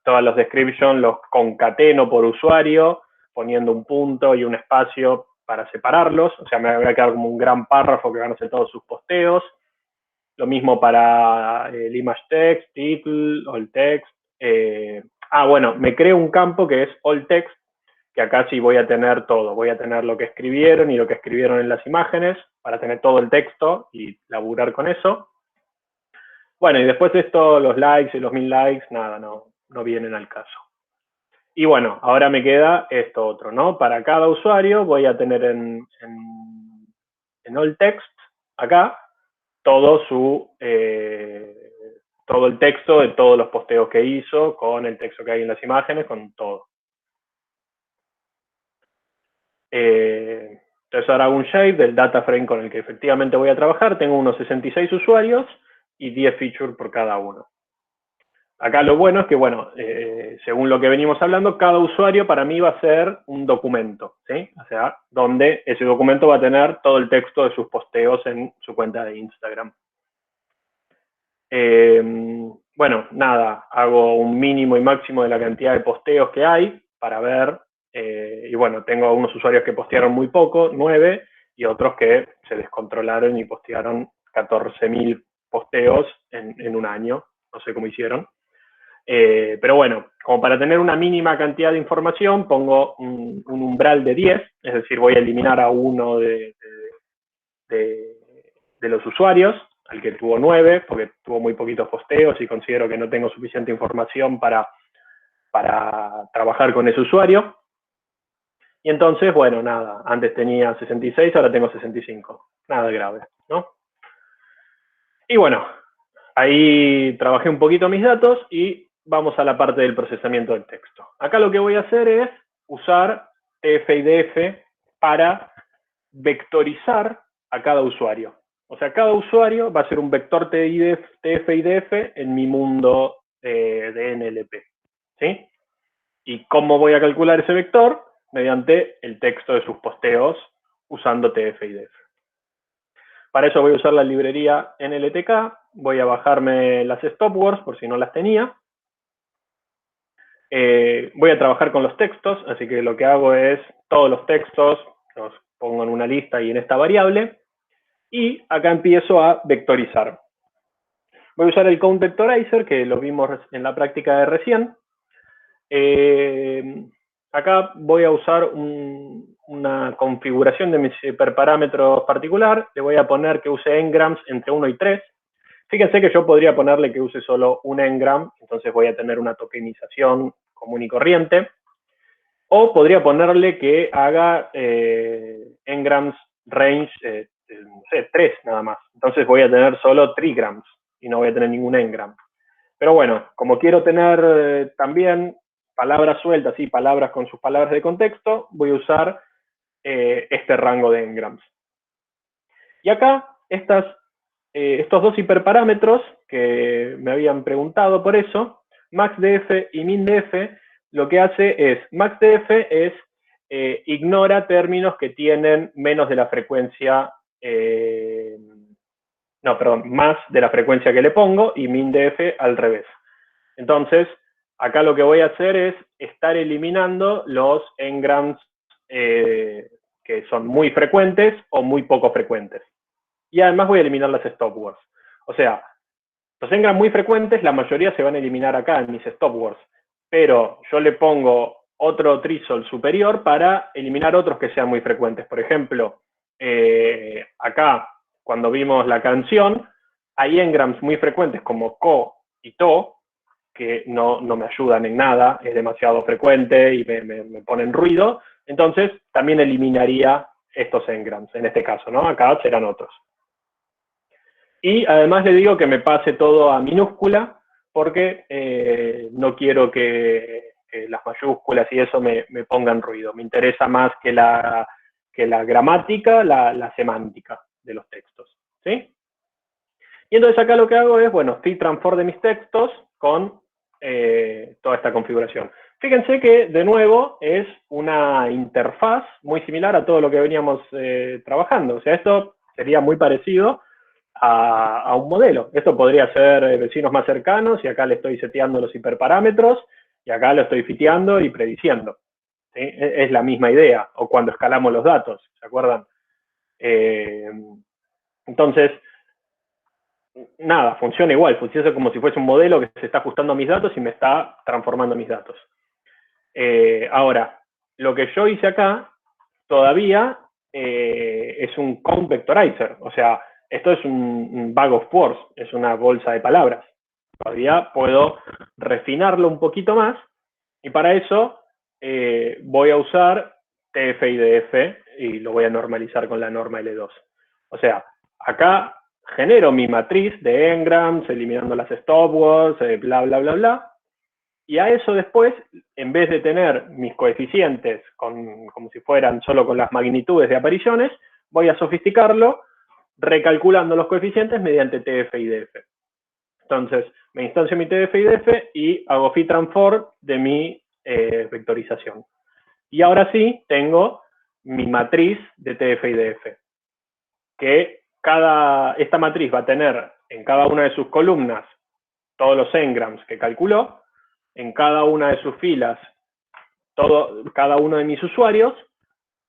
todos los description los concateno por usuario, poniendo un punto y un espacio para separarlos. O sea, me voy a quedar como un gran párrafo que van a ser todos sus posteos. Lo mismo para el image text, title, all text. Bueno, me creo un campo que es all text, que acá sí voy a tener todo. Voy a tener lo que escribieron y lo que escribieron en las imágenes, para tener todo el texto y laburar con eso. Bueno, y después esto, los likes y los 1000 likes, nada, no vienen al caso. Y bueno, ahora me queda esto otro, ¿no? Para cada usuario voy a tener en all text, acá, todo el texto de todos los posteos que hizo, con el texto que hay en las imágenes, con todo. Entonces ahora hago un shape del data frame con el que efectivamente voy a trabajar. Tengo unos 66 usuarios y 10 features por cada uno. Acá lo bueno es que, bueno, según lo que venimos hablando, cada usuario para mí va a ser un documento, ¿sí? O sea, donde ese documento va a tener todo el texto de sus posteos en su cuenta de Instagram. Bueno, nada, hago un mínimo y máximo de la cantidad de posteos que hay para ver, y bueno, tengo unos usuarios que postearon muy poco, 9, y otros que se descontrolaron y postearon 14.000 posteos en un año, no sé cómo hicieron. Pero bueno, como para tener una mínima cantidad de información, pongo un umbral de 10, es decir, voy a eliminar a uno de los usuarios, al que tuvo 9, porque tuvo muy poquitos posteos y considero que no tengo suficiente información para trabajar con ese usuario. Y entonces, bueno, nada, antes tenía 66, ahora tengo 65. Nada grave, ¿no? Y bueno, ahí trabajé un poquito mis datos y vamos a la parte del procesamiento del texto. Acá lo que voy a hacer es usar TF-IDF para vectorizar a cada usuario. O sea, cada usuario va a ser un vector TF-IDF en mi mundo de NLP, ¿sí? ¿Y cómo voy a calcular ese vector? Mediante el texto de sus posteos usando TF-IDF. Para eso voy a usar la librería NLTK, voy a bajarme las stopwords por si no las tenía. Voy a trabajar con los textos, así que lo que hago es todos los textos los pongo en una lista y en esta variable. Y acá empiezo a vectorizar. Voy a usar el count vectorizer, que lo vimos en la práctica de recién. Acá voy a usar una configuración de mis hiperparámetros particular. Le voy a poner que use engrams entre 1 y 3. Fíjense que yo podría ponerle que use solo un engram, entonces voy a tener una tokenización común y corriente. O podría ponerle que haga engrams range, no sé, 3 nada más. Entonces voy a tener solo trigrams y no voy a tener ningún engram. Pero bueno, como quiero tener también palabras sueltas y palabras con sus palabras de contexto, voy a usar este rango de engrams. Y acá, estos dos hiperparámetros que me habían preguntado por eso, maxdf y mindf, lo que hace es, maxdf es ignora términos que tienen menos de la frecuencia, más de la frecuencia que le pongo, y mindf al revés. Entonces, acá lo que voy a hacer es estar eliminando los engrams que son muy frecuentes o muy poco frecuentes. Y además voy a eliminar las stopwords. O sea, los engrams muy frecuentes, la mayoría se van a eliminar acá en mis stopwords, pero yo le pongo otro threshold superior para eliminar otros que sean muy frecuentes. Por ejemplo, acá, cuando vimos la canción, hay engrams muy frecuentes como co y to, que no me ayudan en nada, es demasiado frecuente y me ponen ruido, entonces también eliminaría estos engrams, en este caso, ¿no? Acá serán otros. Y además le digo que me pase todo a minúscula, porque no quiero que las mayúsculas y eso me pongan ruido. Me interesa más que la gramática, la semántica de los textos, ¿sí? Y entonces acá lo que hago es, bueno, feed transform de mis textos con toda esta configuración. Fíjense que, de nuevo, es una interfaz muy similar a todo lo que veníamos trabajando. O sea, esto sería muy parecido a un modelo. Esto podría ser vecinos más cercanos, y acá le estoy seteando los hiperparámetros, y acá lo estoy fiteando y prediciendo. ¿Sí? Es la misma idea, o cuando escalamos los datos, ¿se acuerdan? Entonces, nada, funciona igual, funciona como si fuese un modelo que se está ajustando a mis datos y me está transformando mis datos. Ahora, lo que yo hice acá todavía es un count vectorizer, o sea, esto es un bag of words, es una bolsa de palabras. Todavía puedo refinarlo un poquito más, y para eso voy a usar TF-IDF y lo voy a normalizar con la norma L2. O sea, acá genero mi matriz de engrams, eliminando las stopwords, bla, bla, bla, bla, y a eso después, en vez de tener mis coeficientes como si fueran solo con las magnitudes de apariciones, voy a sofisticarlo recalculando los coeficientes mediante TF-IDF. Entonces, me instancio mi TF-IDF y hago feed transform de mi vectorización. Y ahora sí, tengo mi matriz de TF-IDF, que esta matriz va a tener en cada una de sus columnas todos los engrams que calculó, en cada una de sus filas cada uno de mis usuarios,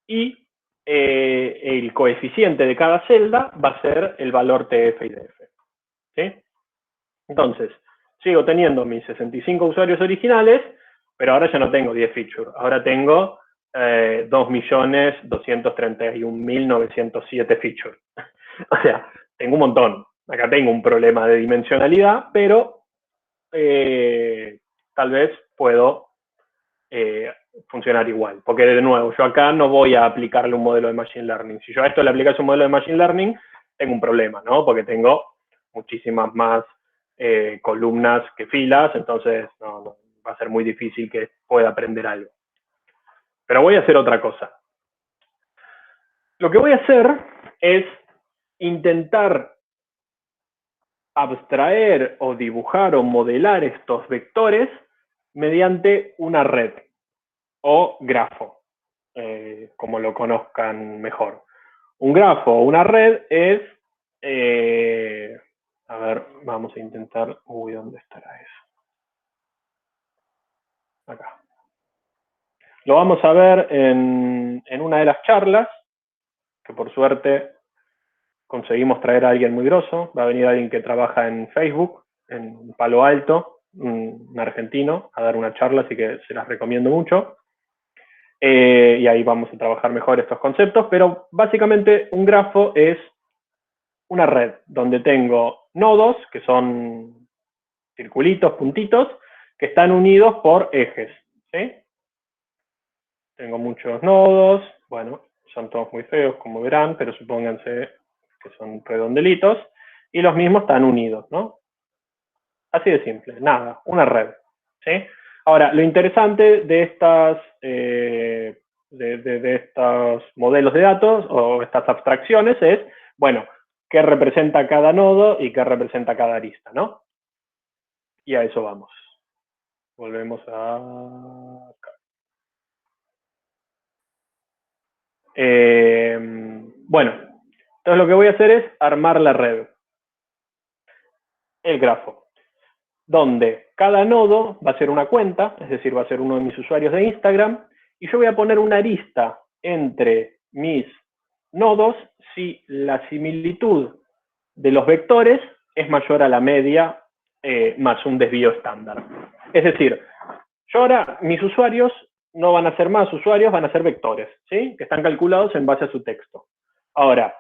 y el coeficiente de cada celda va a ser el valor TF-IDF. ¿Sí? Entonces, sigo teniendo mis 65 usuarios originales, pero ahora ya no tengo 10 features, ahora tengo 2.231.907 features. O sea, tengo un montón. Acá tengo un problema de dimensionalidad, pero tal vez puedo funcionar igual. Porque, de nuevo, yo acá no voy a aplicarle un modelo de Machine Learning. Si yo a esto le aplicase un modelo de Machine Learning, tengo un problema, ¿no? Porque tengo muchísimas más columnas que filas, entonces no, va a ser muy difícil que pueda aprender algo. Pero voy a hacer otra cosa. Lo que voy a hacer es intentar abstraer o dibujar o modelar estos vectores mediante una red o grafo, como lo conozcan mejor. Un grafo o una red es, a ver, vamos a intentar, ¿dónde estará eso? Acá. Lo vamos a ver en una de las charlas, que por suerte conseguimos traer a alguien muy grosso. Va a venir alguien que trabaja en Facebook, en Palo Alto, un argentino, a dar una charla, así que se las recomiendo mucho. Y ahí vamos a trabajar mejor estos conceptos, pero básicamente un grafo es una red donde tengo nodos, que son circulitos, puntitos, que están unidos por ejes, ¿sí? Tengo muchos nodos, bueno, son todos muy feos, como verán, pero supónganse que son redondelitos, y los mismos están unidos, ¿no? Así de simple, nada, una red, ¿sí? Ahora, lo interesante de estos modelos de datos, o estas abstracciones, es, bueno, qué representa cada nodo y qué representa cada arista, ¿no? Y a eso vamos. Volvemos a acá. Bueno, entonces lo que voy a hacer es armar la red, el grafo, donde cada nodo va a ser una cuenta, es decir, va a ser uno de mis usuarios de Instagram, y yo voy a poner una arista entre mis nodos si la similitud de los vectores es mayor a la media más un desvío estándar. Es decir, yo ahora, mis usuarios no van a ser más usuarios, van a ser vectores, ¿sí? Que están calculados en base a su texto. Ahora,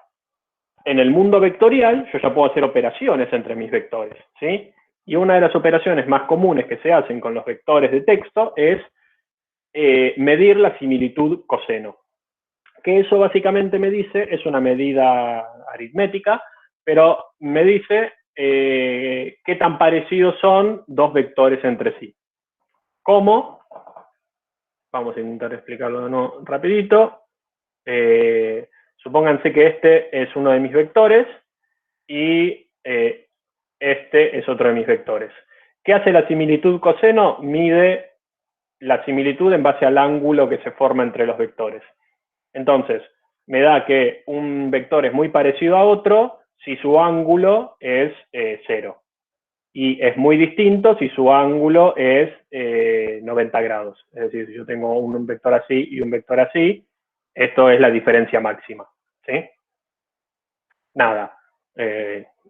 en el mundo vectorial, yo ya puedo hacer operaciones entre mis vectores, ¿sí? Y una de las operaciones más comunes que se hacen con los vectores de texto es medir la similitud coseno. Que eso básicamente me dice, es una medida aritmética, pero me dice qué tan parecidos son dos vectores entre sí. ¿Cómo? Vamos a intentar explicarlo de nuevo rapidito. Supónganse que este es uno de mis vectores y este es otro de mis vectores. ¿Qué hace la similitud coseno? Mide la similitud en base al ángulo que se forma entre los vectores. Entonces, me da que un vector es muy parecido a otro si su ángulo es 0. Y es muy distinto si su ángulo es 90 grados. Es decir, si yo tengo un vector así y un vector así, esto es la diferencia máxima, ¿sí? Nada.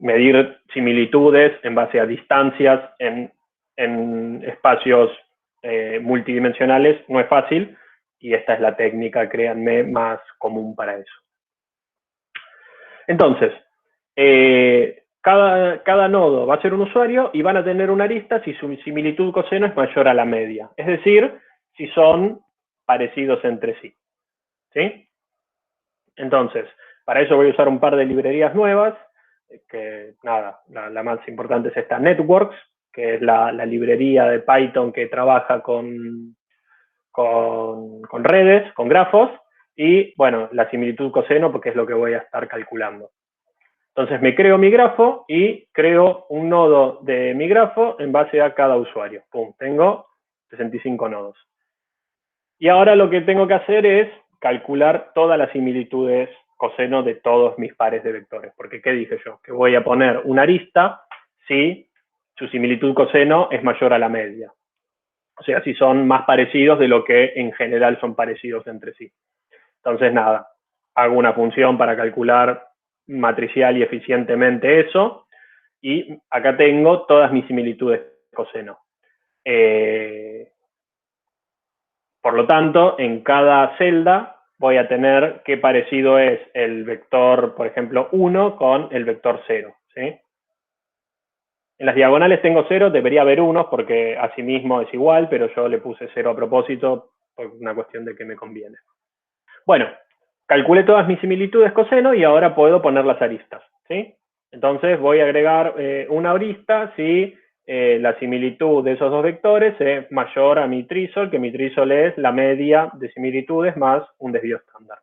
Medir similitudes en base a distancias en espacios multidimensionales no es fácil, y esta es la técnica, créanme, más común para eso. Entonces, cada nodo va a ser un usuario y van a tener una arista si su similitud coseno es mayor a la media. Es decir, si son parecidos entre sí. ¿Sí? Entonces, para eso voy a usar un par de librerías nuevas, que nada, la más importante es esta Networks, que es la librería de Python que trabaja con redes, con grafos, y bueno, la similitud coseno porque es lo que voy a estar calculando. Entonces me creo mi grafo y creo un nodo de mi grafo en base a cada usuario. Pum, tengo 65 nodos. Y ahora lo que tengo que hacer es calcular todas las similitudes coseno de todos mis pares de vectores. Porque, ¿qué dije yo? Que voy a poner una arista si su similitud coseno es mayor a la media. O sea, si son más parecidos de lo que en general son parecidos entre sí. Entonces, nada, hago una función para calcular matricial y eficientemente eso, y acá tengo todas mis similitudes coseno. Por lo tanto, en cada celda voy a tener qué parecido es el vector, por ejemplo, 1 con el vector 0. ¿Sí? En las diagonales tengo 0, debería haber 1 porque asimismo es igual, pero yo le puse 0 a propósito por una cuestión de que me conviene. Bueno, calculé todas mis similitudes coseno y ahora puedo poner las aristas. ¿Sí? Entonces voy a agregar una arista si la similitud de esos dos vectores es mayor a mi trisol, que mi trisol es la media de similitudes más un desvío estándar.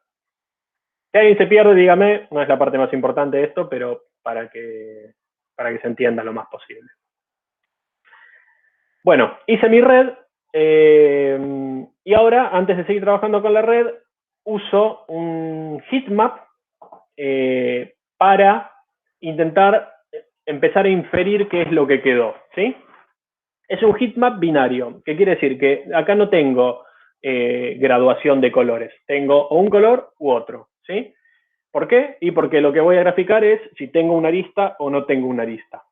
Si alguien se pierde, dígame, no es la parte más importante de esto, pero para que se entienda lo más posible. Bueno, hice mi red, y ahora, antes de seguir trabajando con la red, uso un heatmap para intentar empezar a inferir qué es lo que quedó, ¿sí? Es un heatmap binario, que quiere decir que acá no tengo graduación de colores, tengo o un color u otro, ¿sí? ¿Por qué? Y porque lo que voy a graficar es si tengo una arista o no tengo una arista.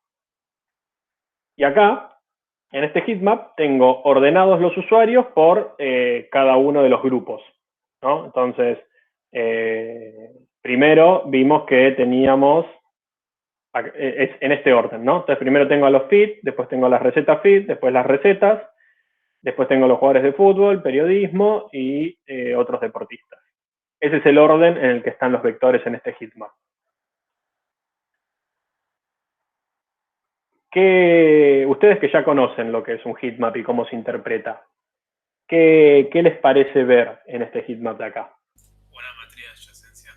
Y acá, en este heatmap, tengo ordenados los usuarios por cada uno de los grupos, ¿no? Entonces, primero vimos que teníamos, en este orden, ¿no? Entonces primero tengo a los feed, después tengo las recetas feed, después las recetas, después tengo los jugadores de fútbol, periodismo y otros deportistas. Ese es el orden en el que están los vectores en este heatmap. Ustedes que ya conocen lo que es un heatmap y cómo se interpreta, ¿qué les parece ver en este heatmap de acá? Una matriz de adyacencia.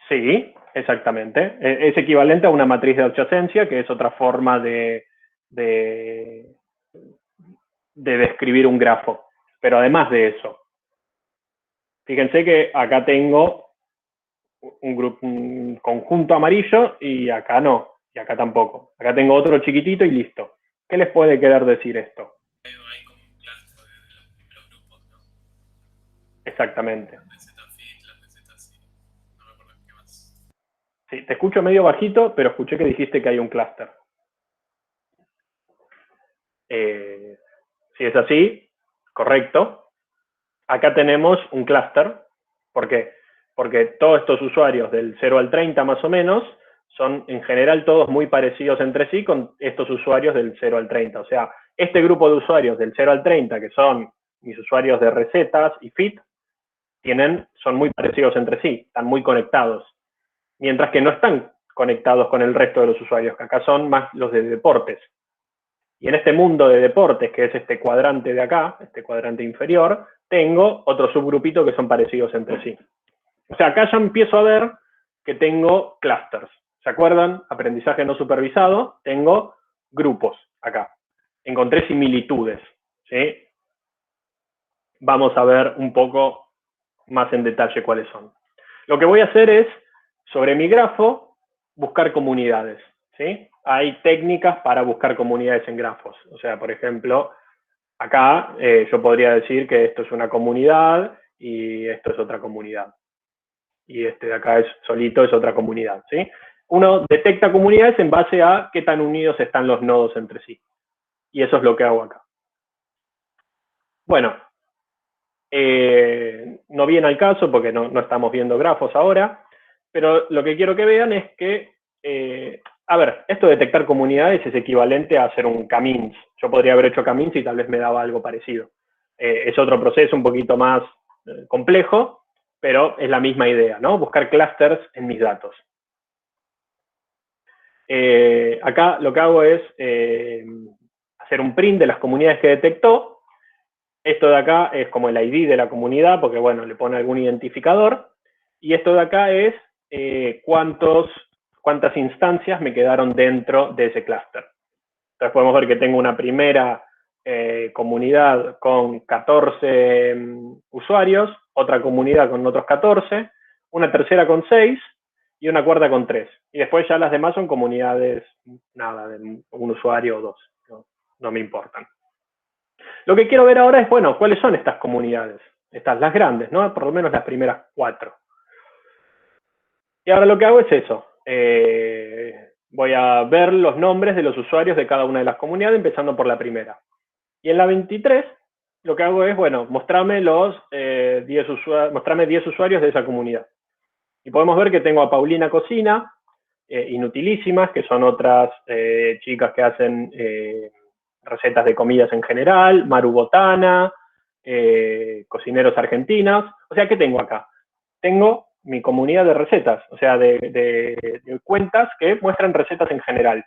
Sí, exactamente. Es equivalente a una matriz de adyacencia, que es otra forma de describir un grafo. Pero además de eso, fíjense que acá tengo un conjunto amarillo y acá no, y acá tampoco. Acá tengo otro chiquitito y listo. ¿Qué les puede querer decir esto? Hay como un cluster de los primeros grupos, ¿no? Exactamente. La receta fit, la receta sí. No me acuerdo qué más. Sí, te escucho medio bajito, pero escuché que dijiste que hay un clúster. Si es así, correcto. Acá tenemos un clúster. ¿Por qué? Porque todos estos usuarios del 0 al 30 más o menos son en general todos muy parecidos entre sí con estos usuarios del 0 al 30. O sea, este grupo de usuarios del 0 al 30, que son mis usuarios de recetas y fit, son muy parecidos entre sí, están muy conectados. Mientras que no están conectados con el resto de los usuarios, que acá son más los de deportes. Y en este mundo de deportes, que es este cuadrante de acá, este cuadrante inferior, tengo otro subgrupito que son parecidos entre sí. O sea, acá ya empiezo a ver que tengo clusters. O ¿Se acuerdan? Aprendizaje no supervisado, tengo grupos acá. Encontré similitudes, ¿sí? Vamos a ver un poco más en detalle cuáles son. Lo que voy a hacer es, sobre mi grafo, buscar comunidades, ¿sí? Hay técnicas para buscar comunidades en grafos. O sea, por ejemplo, acá yo podría decir que esto es una comunidad y esto es otra comunidad. Y este de acá es solito, es otra comunidad, ¿sí? Uno detecta comunidades en base a qué tan unidos están los nodos entre sí. Y eso es lo que hago acá. Bueno, no viene al caso porque no estamos viendo grafos ahora, pero lo que quiero que vean es que, a ver, esto de detectar comunidades es equivalente a hacer un K-means. Yo podría haber hecho K-means y tal vez me daba algo parecido. Es otro proceso un poquito más complejo, pero es la misma idea, ¿no? Buscar clusters en mis datos. Acá lo que hago es hacer un print de las comunidades que detectó. Esto de acá es como el ID de la comunidad, porque bueno, le pone algún identificador. Y esto de acá es cuántas instancias me quedaron dentro de ese clúster. Entonces podemos ver que tengo una primera comunidad con 14 usuarios, otra comunidad con otros 14, una tercera con 6 y una cuarta con 3. Y después ya las demás son comunidades, nada, de un usuario o dos. No me importan. Lo que quiero ver ahora es, bueno, ¿cuáles son estas comunidades? Estas, las grandes, ¿no? Por lo menos las primeras 4. Y ahora lo que hago es eso. Voy a ver los nombres de los usuarios de cada una de las comunidades, empezando por la primera. Y en la 23, lo que hago es, bueno, mostrarme 10 usuarios de esa comunidad. Y podemos ver que tengo a Paulina Cocina, Inutilísimas, que son otras chicas que hacen recetas de comidas en general, Maru Botana, Cocineros Argentinos. O sea, ¿qué tengo acá? Tengo mi comunidad de recetas, o sea, de cuentas que muestran recetas en general.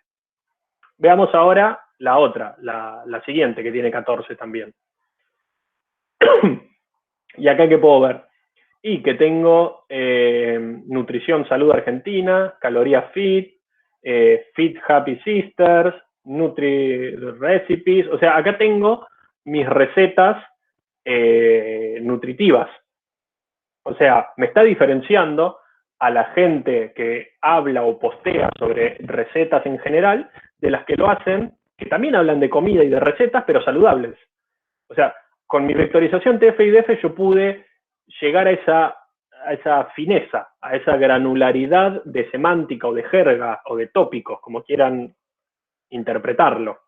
Veamos ahora la otra, la siguiente, que tiene 14 también. Y acá, ¿qué puedo ver? Y que tengo Nutrición Salud Argentina, Calorías Fit, Fit Happy Sisters, Nutri Recipes. O sea, acá tengo mis recetas nutritivas. O sea, me está diferenciando a la gente que habla o postea sobre recetas en general de las que lo hacen, que también hablan de comida y de recetas, pero saludables. O sea, con mi vectorización TF y DF yo pude llegar a esa fineza, a esa granularidad de semántica o de jerga o de tópicos, como quieran interpretarlo.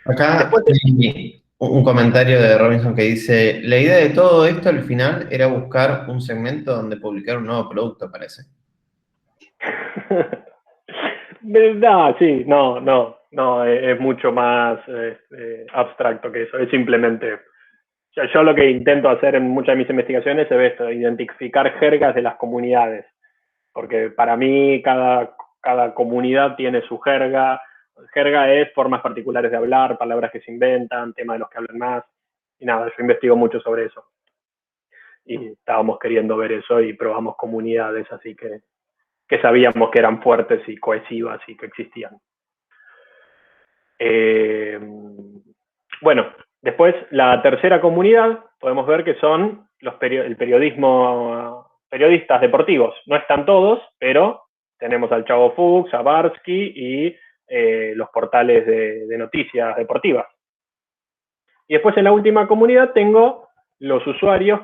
Acá hay un comentario de Robinson que dice, la idea de todo esto al final era buscar un segmento donde publicar un nuevo producto, parece. No, es mucho más abstracto que eso, es simplemente... Yo lo que intento hacer en muchas de mis investigaciones es esto, identificar jergas de las comunidades, porque para mí cada comunidad tiene su jerga. Jerga es formas particulares de hablar, palabras que se inventan, temas de los que hablan más, y nada, yo investigo mucho sobre eso. Y estábamos queriendo ver eso y probamos comunidades, así que sabíamos que eran fuertes y cohesivas y que existían. Bueno, después la tercera comunidad, podemos ver que son el periodistas deportivos. No están todos, pero tenemos al Chavo Fuchs, a Barsky y los portales de noticias deportivas. Y después en la última comunidad tengo los usuarios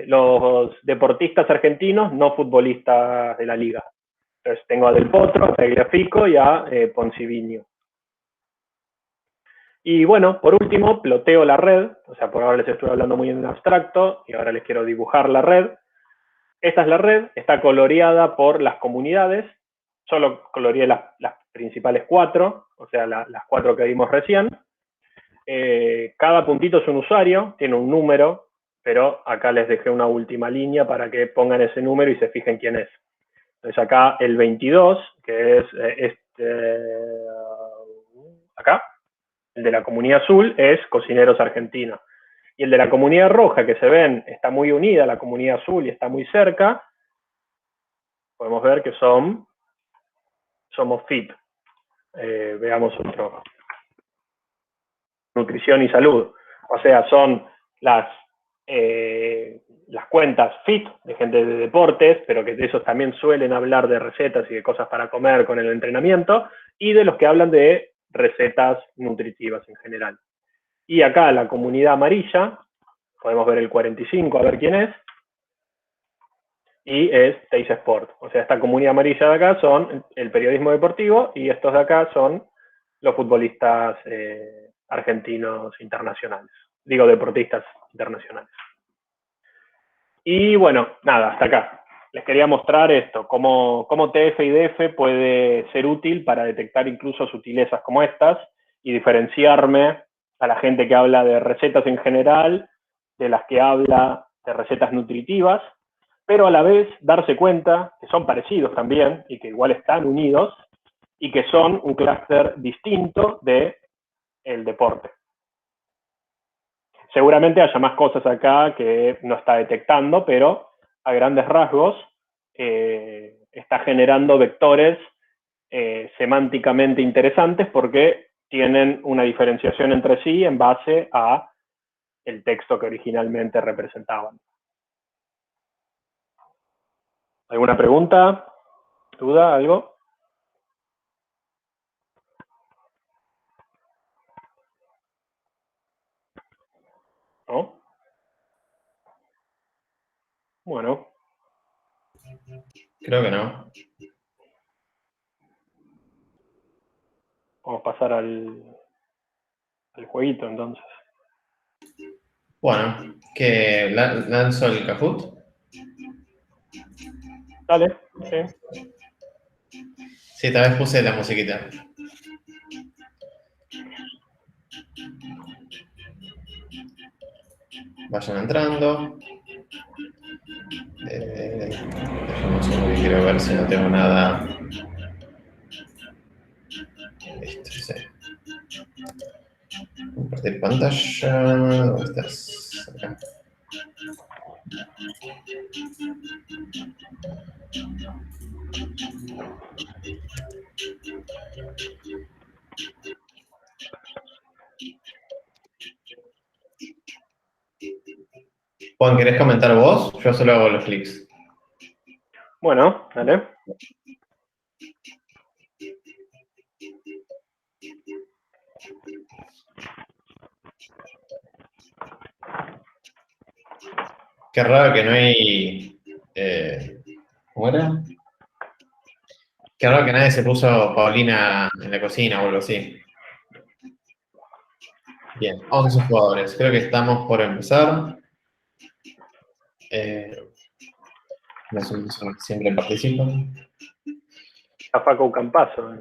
los deportistas argentinos no futbolistas de la liga. Entonces tengo a Del Potro, a Tagliafico y a Ponciviño. Y bueno, por último, ploteo la red. O sea, por ahora les estoy hablando muy en abstracto y ahora les quiero dibujar la red. Esta es la red, está coloreada por las comunidades. Solo coloreé las principales 4, o sea, las 4 que vimos recién. Cada puntito es un usuario, tiene un número, pero acá les dejé una última línea para que pongan ese número y se fijen quién es. Entonces acá el 22, que es acá, el de la comunidad azul es Cocineros Argentina. Y el de la comunidad roja, que se ven, está muy unida a la comunidad azul y está muy cerca, podemos ver que somos FIT. Veamos otro. Nutrición y salud. O sea, son las cuentas FIT de gente de deportes, pero que de esos también suelen hablar de recetas y de cosas para comer con el entrenamiento, y de los que hablan de recetas nutritivas en general. Y acá la comunidad amarilla, podemos ver el 45, a ver quién es, y es Teis Sport. O sea, esta comunidad amarilla de acá son el periodismo deportivo, y estos de acá son los futbolistas argentinos internacionales. Digo, deportistas internacionales. Y bueno, nada, hasta acá. Les quería mostrar esto, cómo TF y DF puede ser útil para detectar incluso sutilezas como estas y diferenciarme a la gente que habla de recetas en general, de las que habla de recetas nutritivas, pero a la vez darse cuenta que son parecidos también y que igual están unidos y que son un clúster distinto del deporte. Seguramente haya más cosas acá que no está detectando, pero a grandes rasgos está generando vectores semánticamente interesantes porque tienen una diferenciación entre sí en base a el texto que originalmente representaban. ¿Alguna pregunta? ¿Duda? ¿Algo? ¿No? Bueno. Creo que no. Vamos a pasar al jueguito entonces. Bueno, que lanzo el Kahoot. Dale, sí. Sí, tal vez puse la musiquita. Vayan entrando. Déjame un segundo que quiero ver si no tengo nada. Listo, sí. Compartir pantalla. ¿Dónde estás? Acá. Juan, ¿querés comentar vos? Yo solo hago los clics. Bueno, dale. Qué raro que no hay... ¿cómo era? Qué raro que nadie se puso Paulina en la cocina o algo así. Bien, 11 jugadores. Creo que estamos por empezar. Los siempre participan. A Facu Campazo,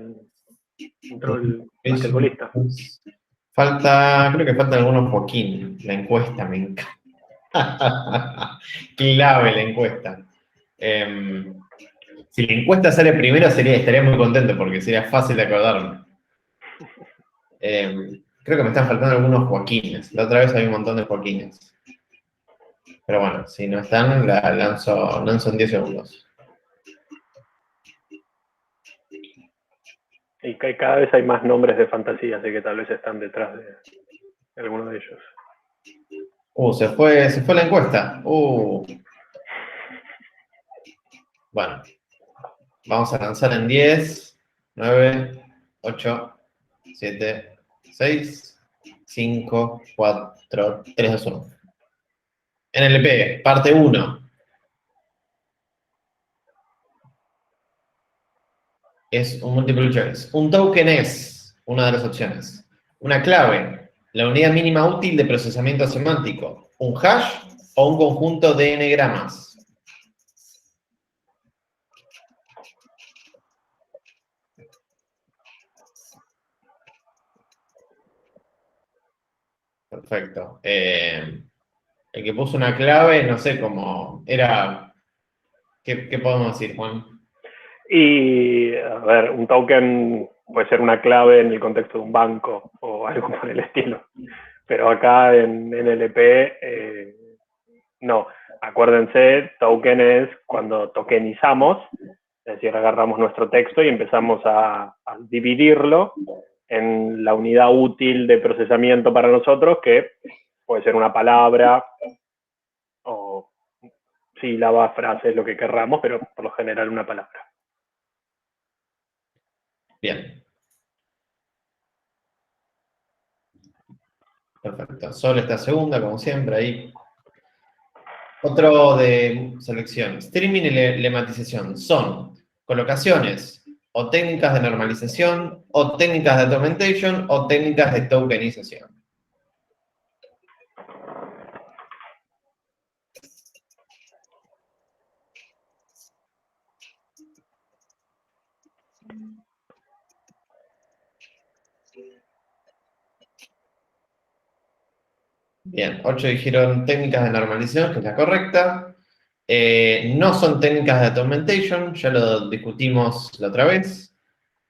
entró el basquetbolista. Creo que faltan algunos Joaquín. La encuesta me encanta. Clave la encuesta. Si la encuesta sale primero estaría muy contento porque sería fácil de acordarme. Creo que me están faltando algunos Joaquines. La otra vez había un montón de Joaquines. Pero bueno, si no están, la lanzo en 10 segundos. Y cada vez hay más nombres de fantasía, así que tal vez están detrás de alguno de ellos. Se fue la encuesta. Bueno, vamos a lanzar en 10, 9, 8, 7, 6, 5, 4, 3, 2, 1. NLP, parte 1. Es un multiple choice. Un token es una de las opciones. Una clave, la unidad mínima útil de procesamiento semántico. Un hash o un conjunto de n-gramas. Perfecto. El que puso una clave, no sé cómo era. ¿Qué podemos decir, Juan? Y, a ver, un token puede ser una clave en el contexto de un banco o algo por el estilo. Pero acá en NLP, no. Acuérdense, token es cuando tokenizamos Es decir, agarramos nuestro texto y empezamos a dividirlo en la unidad útil de procesamiento para nosotros, que puede ser una palabra o sílaba, frase, lo que querramos, pero por lo general una palabra. Bien. Perfecto. Sol está segunda, como siempre, ahí. Otro de selección. Streaming y lematización son colocaciones o técnicas de normalización o técnicas de augmentation o técnicas de tokenización. Bien, 8 dijeron técnicas de normalización, que es la correcta. No son técnicas de augmentation, ya lo discutimos la otra vez,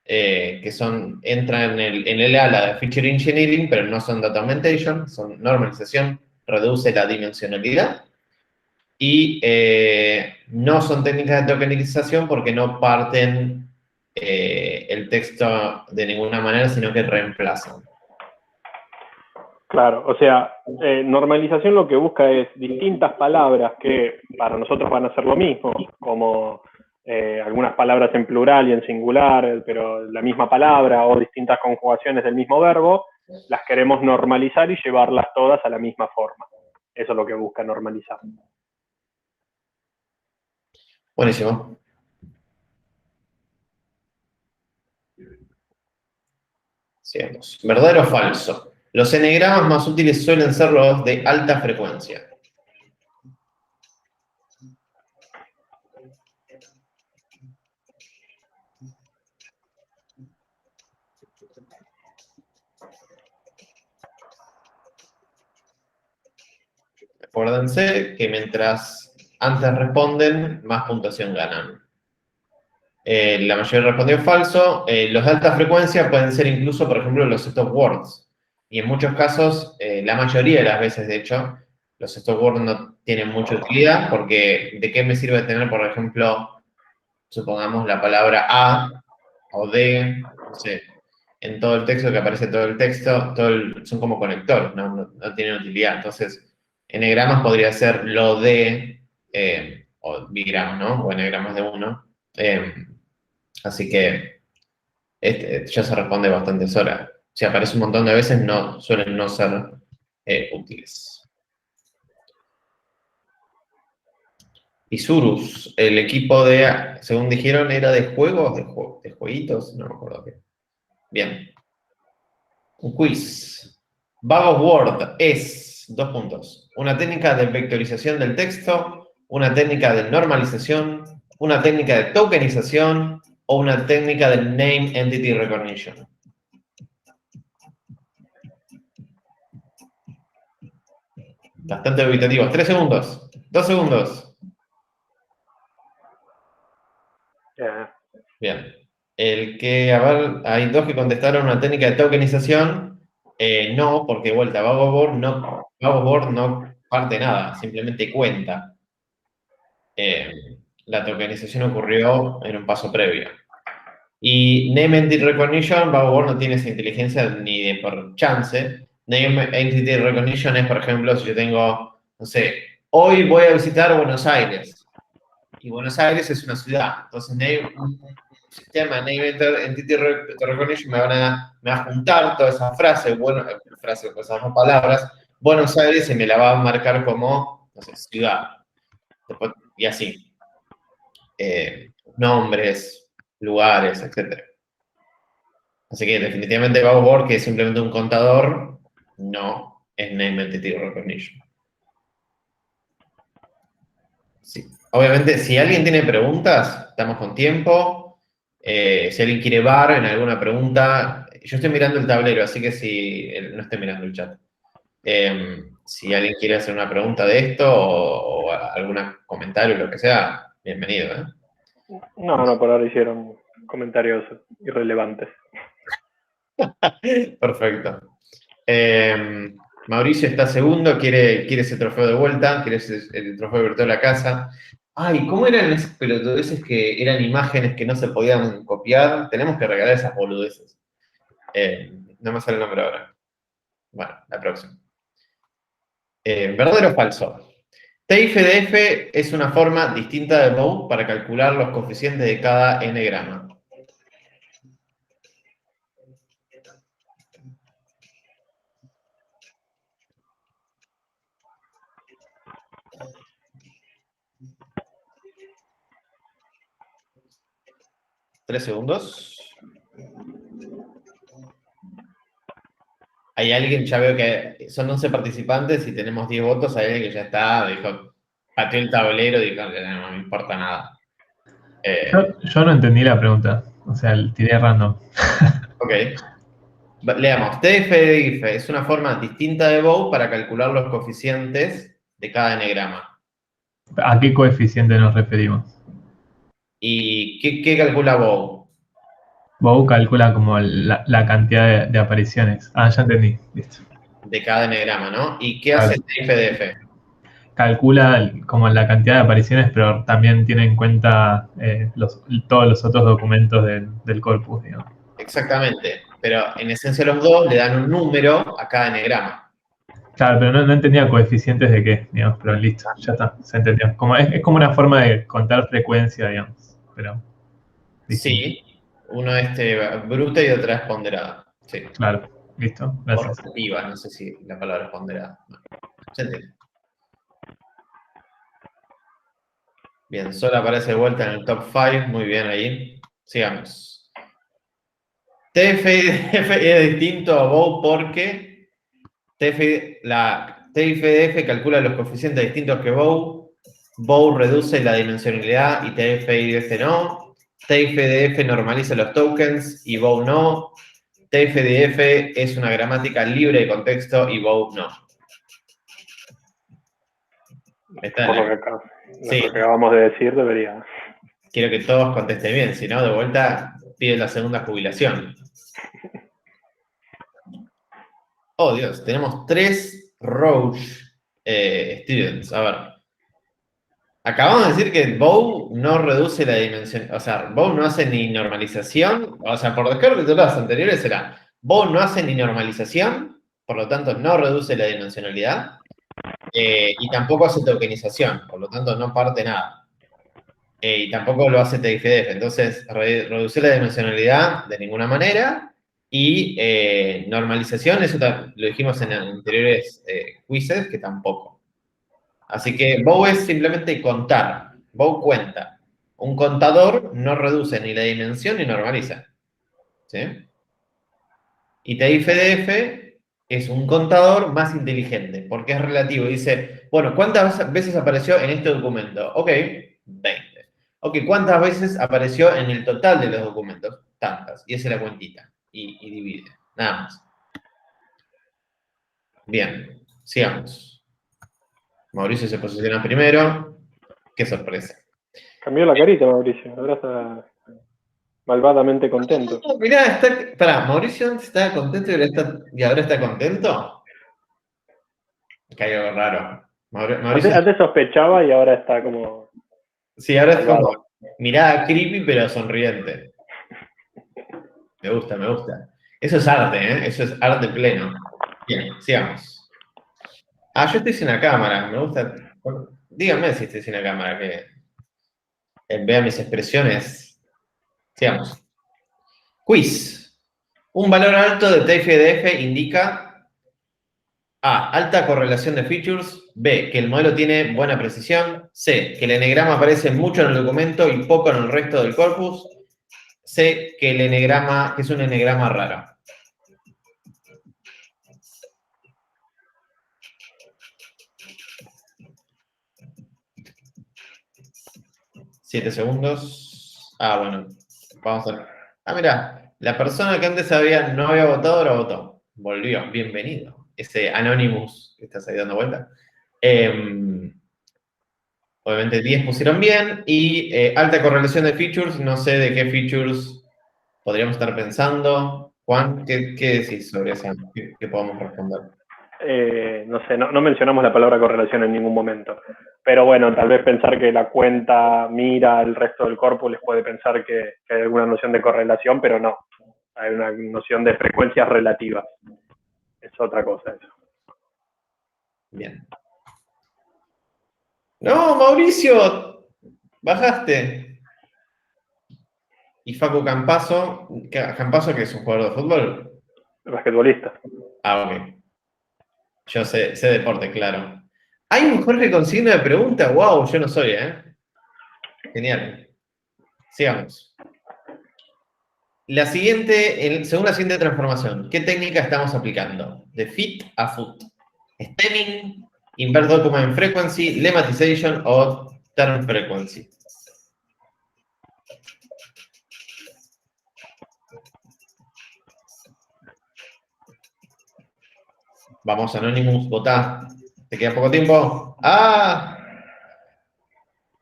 que entran en el ala de feature engineering, pero no son data augmentation, son normalización, reduce la dimensionalidad. Y no son técnicas de tokenización porque no parten el texto de ninguna manera, sino que reemplazan. Claro, o sea, normalización lo que busca es distintas palabras que para nosotros van a ser lo mismo, como algunas palabras en plural y en singular, pero la misma palabra o distintas conjugaciones del mismo verbo, las queremos normalizar y llevarlas todas a la misma forma. Eso es lo que busca normalizar. Buenísimo. Sigamos. ¿Verdadero o falso? Los enegramas más útiles suelen ser los de alta frecuencia. Acuérdense que mientras antes responden, más puntuación ganan. La mayoría respondió falso. Los de alta frecuencia pueden ser incluso, por ejemplo, los stop words. Y en muchos casos, la mayoría de las veces, de hecho, los stop words no tienen mucha utilidad, porque ¿de qué me sirve tener, por ejemplo, supongamos la palabra a o de, no sé, en todo el texto, que aparece todo el texto, son como conectores, no tienen utilidad. Entonces, enegramas podría ser lo de, o bigramas, ¿no? O enegramas de uno. Así que ya se responde bastantes horas. Si aparece un montón de veces, suelen no ser útiles. Isurus, el equipo según dijeron, era de juegos, de jueguitos, no me acuerdo qué. Bien. Un quiz. Bag of Word es, 2 puntos, una técnica de vectorización del texto, una técnica de normalización, una técnica de tokenización o una técnica de Name Entity Recognition. Bastante dubitativos. 3 segundos. 2 segundos. Bien. A ver, hay 2 que contestaron una técnica de tokenización. No, porque de vuelta, Bag of Word no parte nada, simplemente cuenta. La tokenización ocurrió en un paso previo. Y Name Entity Recognition, Bag of Word no tiene esa inteligencia ni de por chance. Name Entity Recognition es, por ejemplo, si yo tengo, no sé, hoy voy a visitar Buenos Aires. Y Buenos Aires es una ciudad. Entonces, un sistema de Name Entity Recognition me va a juntar toda esa frase, esas 2 palabras, Buenos Aires, y me la va a marcar como, no sé, ciudad. Después, y así. Nombres, lugares, etc. Así que definitivamente Bag of Word, que es simplemente un contador, no es Name Entity Recognition. Sí. Obviamente, si alguien tiene preguntas, estamos con tiempo. Si alguien quiere en alguna pregunta, yo estoy mirando el tablero, así que no estoy mirando el chat. Si alguien quiere hacer una pregunta de esto o algún comentario, lo que sea, bienvenido. No, por ahora hicieron comentarios irrelevantes. Perfecto. Mauricio está segundo, quiere ese trofeo de vuelta, quiere el trofeo virtual a casa. Ay, ¿cómo eran esas pelotudeces que eran imágenes que no se podían copiar? Tenemos que regalar esas boludeces. No me sale el nombre ahora. Bueno, la próxima. ¿Verdadero o falso? TIFDF es una forma distinta de Bow para calcular los coeficientes de cada n-grama. ¿3 segundos? Hay alguien, ya veo que son 11 participantes y tenemos 10 votos, hay alguien que ya está, dijo, pateó el tablero y dijo, no me importa nada. Yo no entendí la pregunta, o sea, tiré random. Ok. Leamos, TF-DIF es una forma distinta de Bow para calcular los coeficientes de cada n-grama. ¿A qué coeficiente nos referimos? ¿Y qué calcula Bow? Bow calcula como la cantidad de apariciones. Ah, ya entendí, listo. De cada n-grama, ¿no? ¿Y qué hace TF-DF? Calcula como la cantidad de apariciones, pero también tiene en cuenta todos los otros documentos del corpus, digamos. Exactamente, pero en esencia los dos le dan un número a cada n-grama. Claro, pero no entendía coeficientes de qué, digamos, pero listo, ya está, se entendió. Es como una forma de contar frecuencia, digamos, pero... Sí, uno es bruta y otra es ponderada. Sí. Claro, listo, gracias. O relativa, no sé si la palabra es ponderada. No. Se entiende. Bien, Sol aparece de vuelta en el top 5, muy bien ahí. Sigamos. TF-DF es distinto a Bow porque TF-DF calcula los coeficientes distintos que Bow. Bow reduce la dimensionalidad y TF-DF no. TF-DF normaliza los tokens y Bow no. TF-DF es una gramática libre de contexto y Bow no. Por lo que acabamos de decir, debería. Quiero que todos contesten bien, si no, de vuelta pido la segunda jubilación. Oh, Dios, tenemos 3 Roche students. A ver. Acabamos de decir que Bow no reduce la dimensión, o sea, Bow no hace ni normalización, o sea, por descargo de todas las anteriores será, Bow no hace ni normalización, por lo tanto no reduce la dimensionalidad, y tampoco hace tokenización, por lo tanto no parte nada. Y tampoco lo hace TIFDF, entonces reducir la dimensionalidad de ninguna manera, y normalización, eso lo dijimos en anteriores quizzes, que tampoco. Así que Bow es simplemente contar. Bow cuenta. Un contador no reduce ni la dimensión ni normaliza. ¿Sí? Y TIFDF es un contador más inteligente, porque es relativo. Dice, bueno, ¿cuántas veces apareció en este documento? Ok, 20. Ok, ¿cuántas veces apareció en el total de los documentos? Tantas. Y hace la cuentita. Y divide. Nada más. Bien, sigamos. Mauricio se posiciona primero. Qué sorpresa. Cambió la carita, Mauricio. Ahora está malvadamente contento. Oh, mirá, Mauricio antes estaba contento y ahora está contento. Que hay algo raro. Mauricio, Antes sospechaba y ahora está como... sí, ahora es como mirada creepy pero sonriente. Me gusta, me gusta. Eso es arte, ¿eh? Eso es arte pleno. Bien, sigamos. Ah, yo estoy sin la cámara. Me gusta... Díganme si estoy sin la cámara, que vean mis expresiones. Sigamos. Quiz. Un valor alto de TIFDF indica A. Alta correlación de features. B. Que el modelo tiene buena precisión. C. Que el n-grama aparece mucho en el documento y poco en el resto del corpus. C. Que es un n-grama raro. ¿7 segundos? Ah, bueno. Vamos a ver. Ah, mira. La persona que antes no había votado, ahora votó. Volvió. Bienvenido. Ese Anonymous que estás ahí dando vuelta. Obviamente 10 pusieron bien. Y alta correlación de features. No sé de qué features podríamos estar pensando. Juan, ¿qué decís sobre eso? ¿Qué podemos responder? no sé, no mencionamos la palabra correlación en ningún momento. Pero bueno, tal vez pensar que la cuenta mira al resto del corpus les puede pensar que hay alguna noción de correlación, pero no. Hay una noción de frecuencias relativas. Es otra cosa eso. Bien. No, Mauricio, bajaste. Y Facu Campazo, Campazo que es un jugador de fútbol. Basquetbolista. Ah, ok. Yo sé deporte, claro. ¿Hay un Jorge con signo de pregunta? Wow, yo no soy, ¿eh? Genial. Sigamos. Según la siguiente transformación, ¿qué técnica estamos aplicando? De fit a foot. Stemming, invert document frequency, lemmatization o term frequency. Vamos, Anonymous, votá. ¿Te queda poco tiempo? ¡Ah!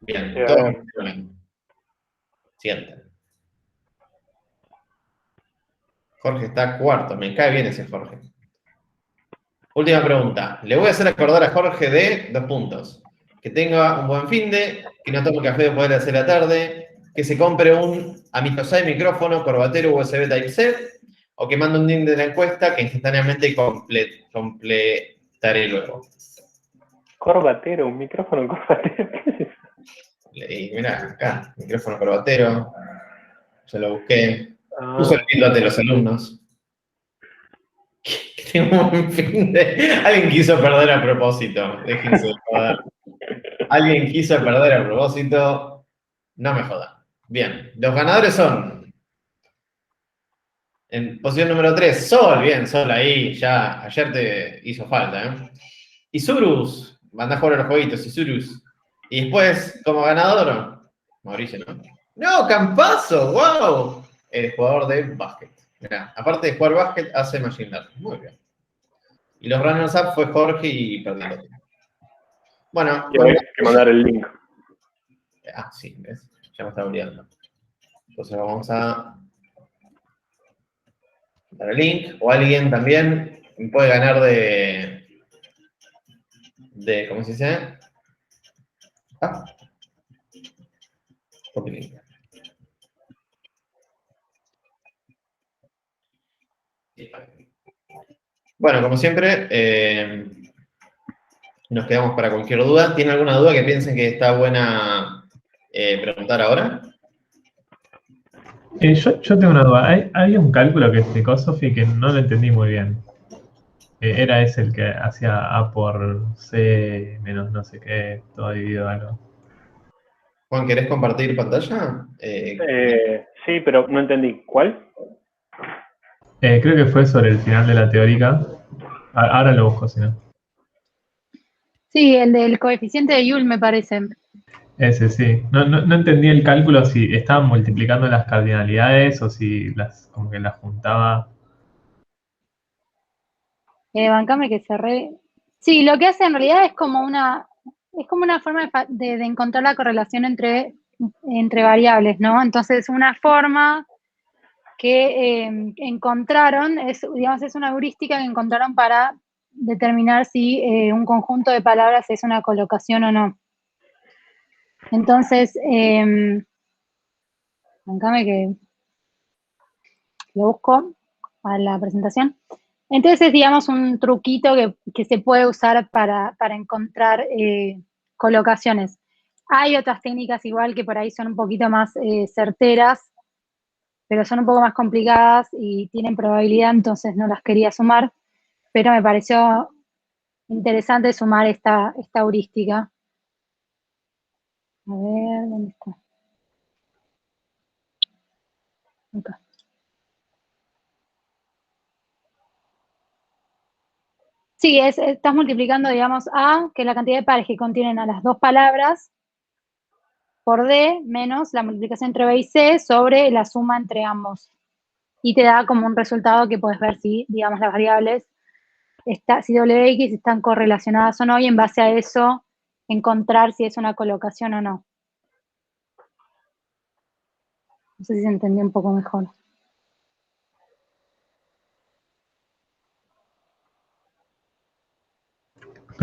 Bien, todo bien. Siguiente. Jorge está cuarto, me cae bien ese Jorge. Última pregunta. Le voy a hacer acordar a Jorge de 2 puntos. Que tenga un buen finde, que no tome café después de las 6 de la tarde, que se compre un Amistosai micrófono, corbatero USB Type-C, o que mande un link de la encuesta que instantáneamente completaré luego. Corbatero, un micrófono corbatero. ¿Qué es eso? Y mirá, acá, micrófono corbatero. Yo lo busqué. Ah, Puso el feedback de los alumnos. Que tengo un finde. Alguien quiso perder a propósito. Déjense de joder. Alguien quiso perder a propósito. No me jodan. Bien, los ganadores son. En posición número 3, Sol. Bien, Sol ahí. Ya, ayer te hizo falta, ¿eh? Isurus. Mandá a jugar a los jueguitos, Isurus. Y después, como ganador, Mauricio, ¿no? ¡No, Campazo! ¡Wow! El jugador de básquet. Mirá, aparte de jugar básquet, hace Machine Learning. Muy bien. Y los runners-up fue Jorge y perdí el otro. Bueno, y hay que mandar el link. Ah, sí, ¿ves? Ya me está olvidando. Entonces vamos a dar el link. O alguien también puede ganar ¿cómo se dice? Ah, copy link. Bueno, como siempre, nos quedamos para cualquier duda. ¿Tiene alguna duda que piensen que está buena preguntar ahora? Yo tengo una duda. Había un cálculo que explicó Sofi que no lo entendí muy bien. Era ese el que hacía A por C menos no sé qué, todo dividido algo. Juan, ¿querés compartir pantalla? Sí, pero no entendí. ¿Cuál? Creo que fue sobre el final de la teórica. Ahora lo busco, si no. Sí, el del coeficiente de Joule me parece. Ese sí. No entendí el cálculo si estaban multiplicando las cardinalidades o si como que las juntaba. Bancame que cerré. Sí, lo que hace en realidad es como una forma de encontrar la correlación entre variables, ¿no? Entonces, una forma que encontraron, digamos, es una heurística que encontraron para determinar si un conjunto de palabras es una colocación o no. Entonces, bancame que lo busco a la presentación. Entonces es, digamos, un truquito que se puede usar para encontrar colocaciones. Hay otras técnicas igual que por ahí son un poquito más certeras, pero son un poco más complicadas y tienen probabilidad, entonces no las quería sumar, pero me pareció interesante sumar esta heurística. A ver, ¿dónde está? Acá. Sí, estás multiplicando, digamos, A, que es la cantidad de pares que contienen a las dos palabras, por D menos la multiplicación entre B y C sobre la suma entre ambos. Y te da como un resultado que puedes ver si, digamos, las variables, si W y X están correlacionadas o no, y en base a eso encontrar si es una colocación o no. No sé si se entendió un poco mejor.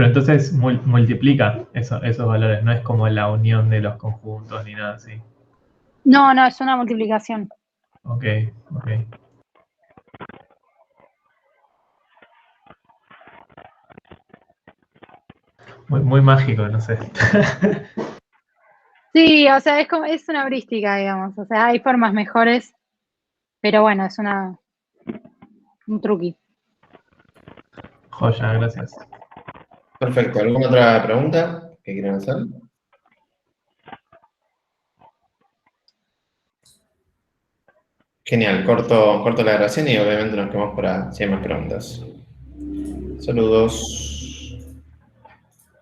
Pero entonces multiplica esos valores, no es como la unión de los conjuntos ni nada así. No, no, es una multiplicación. Ok, ok. Muy mágico, no sé. Sí, o sea, es una heurística, digamos. O sea, hay formas mejores, pero bueno, es un truqui. Joya, gracias. Perfecto. ¿Alguna otra pregunta que quieran hacer? Genial, corto la grabación y obviamente nos quedamos para si hay más preguntas. Saludos.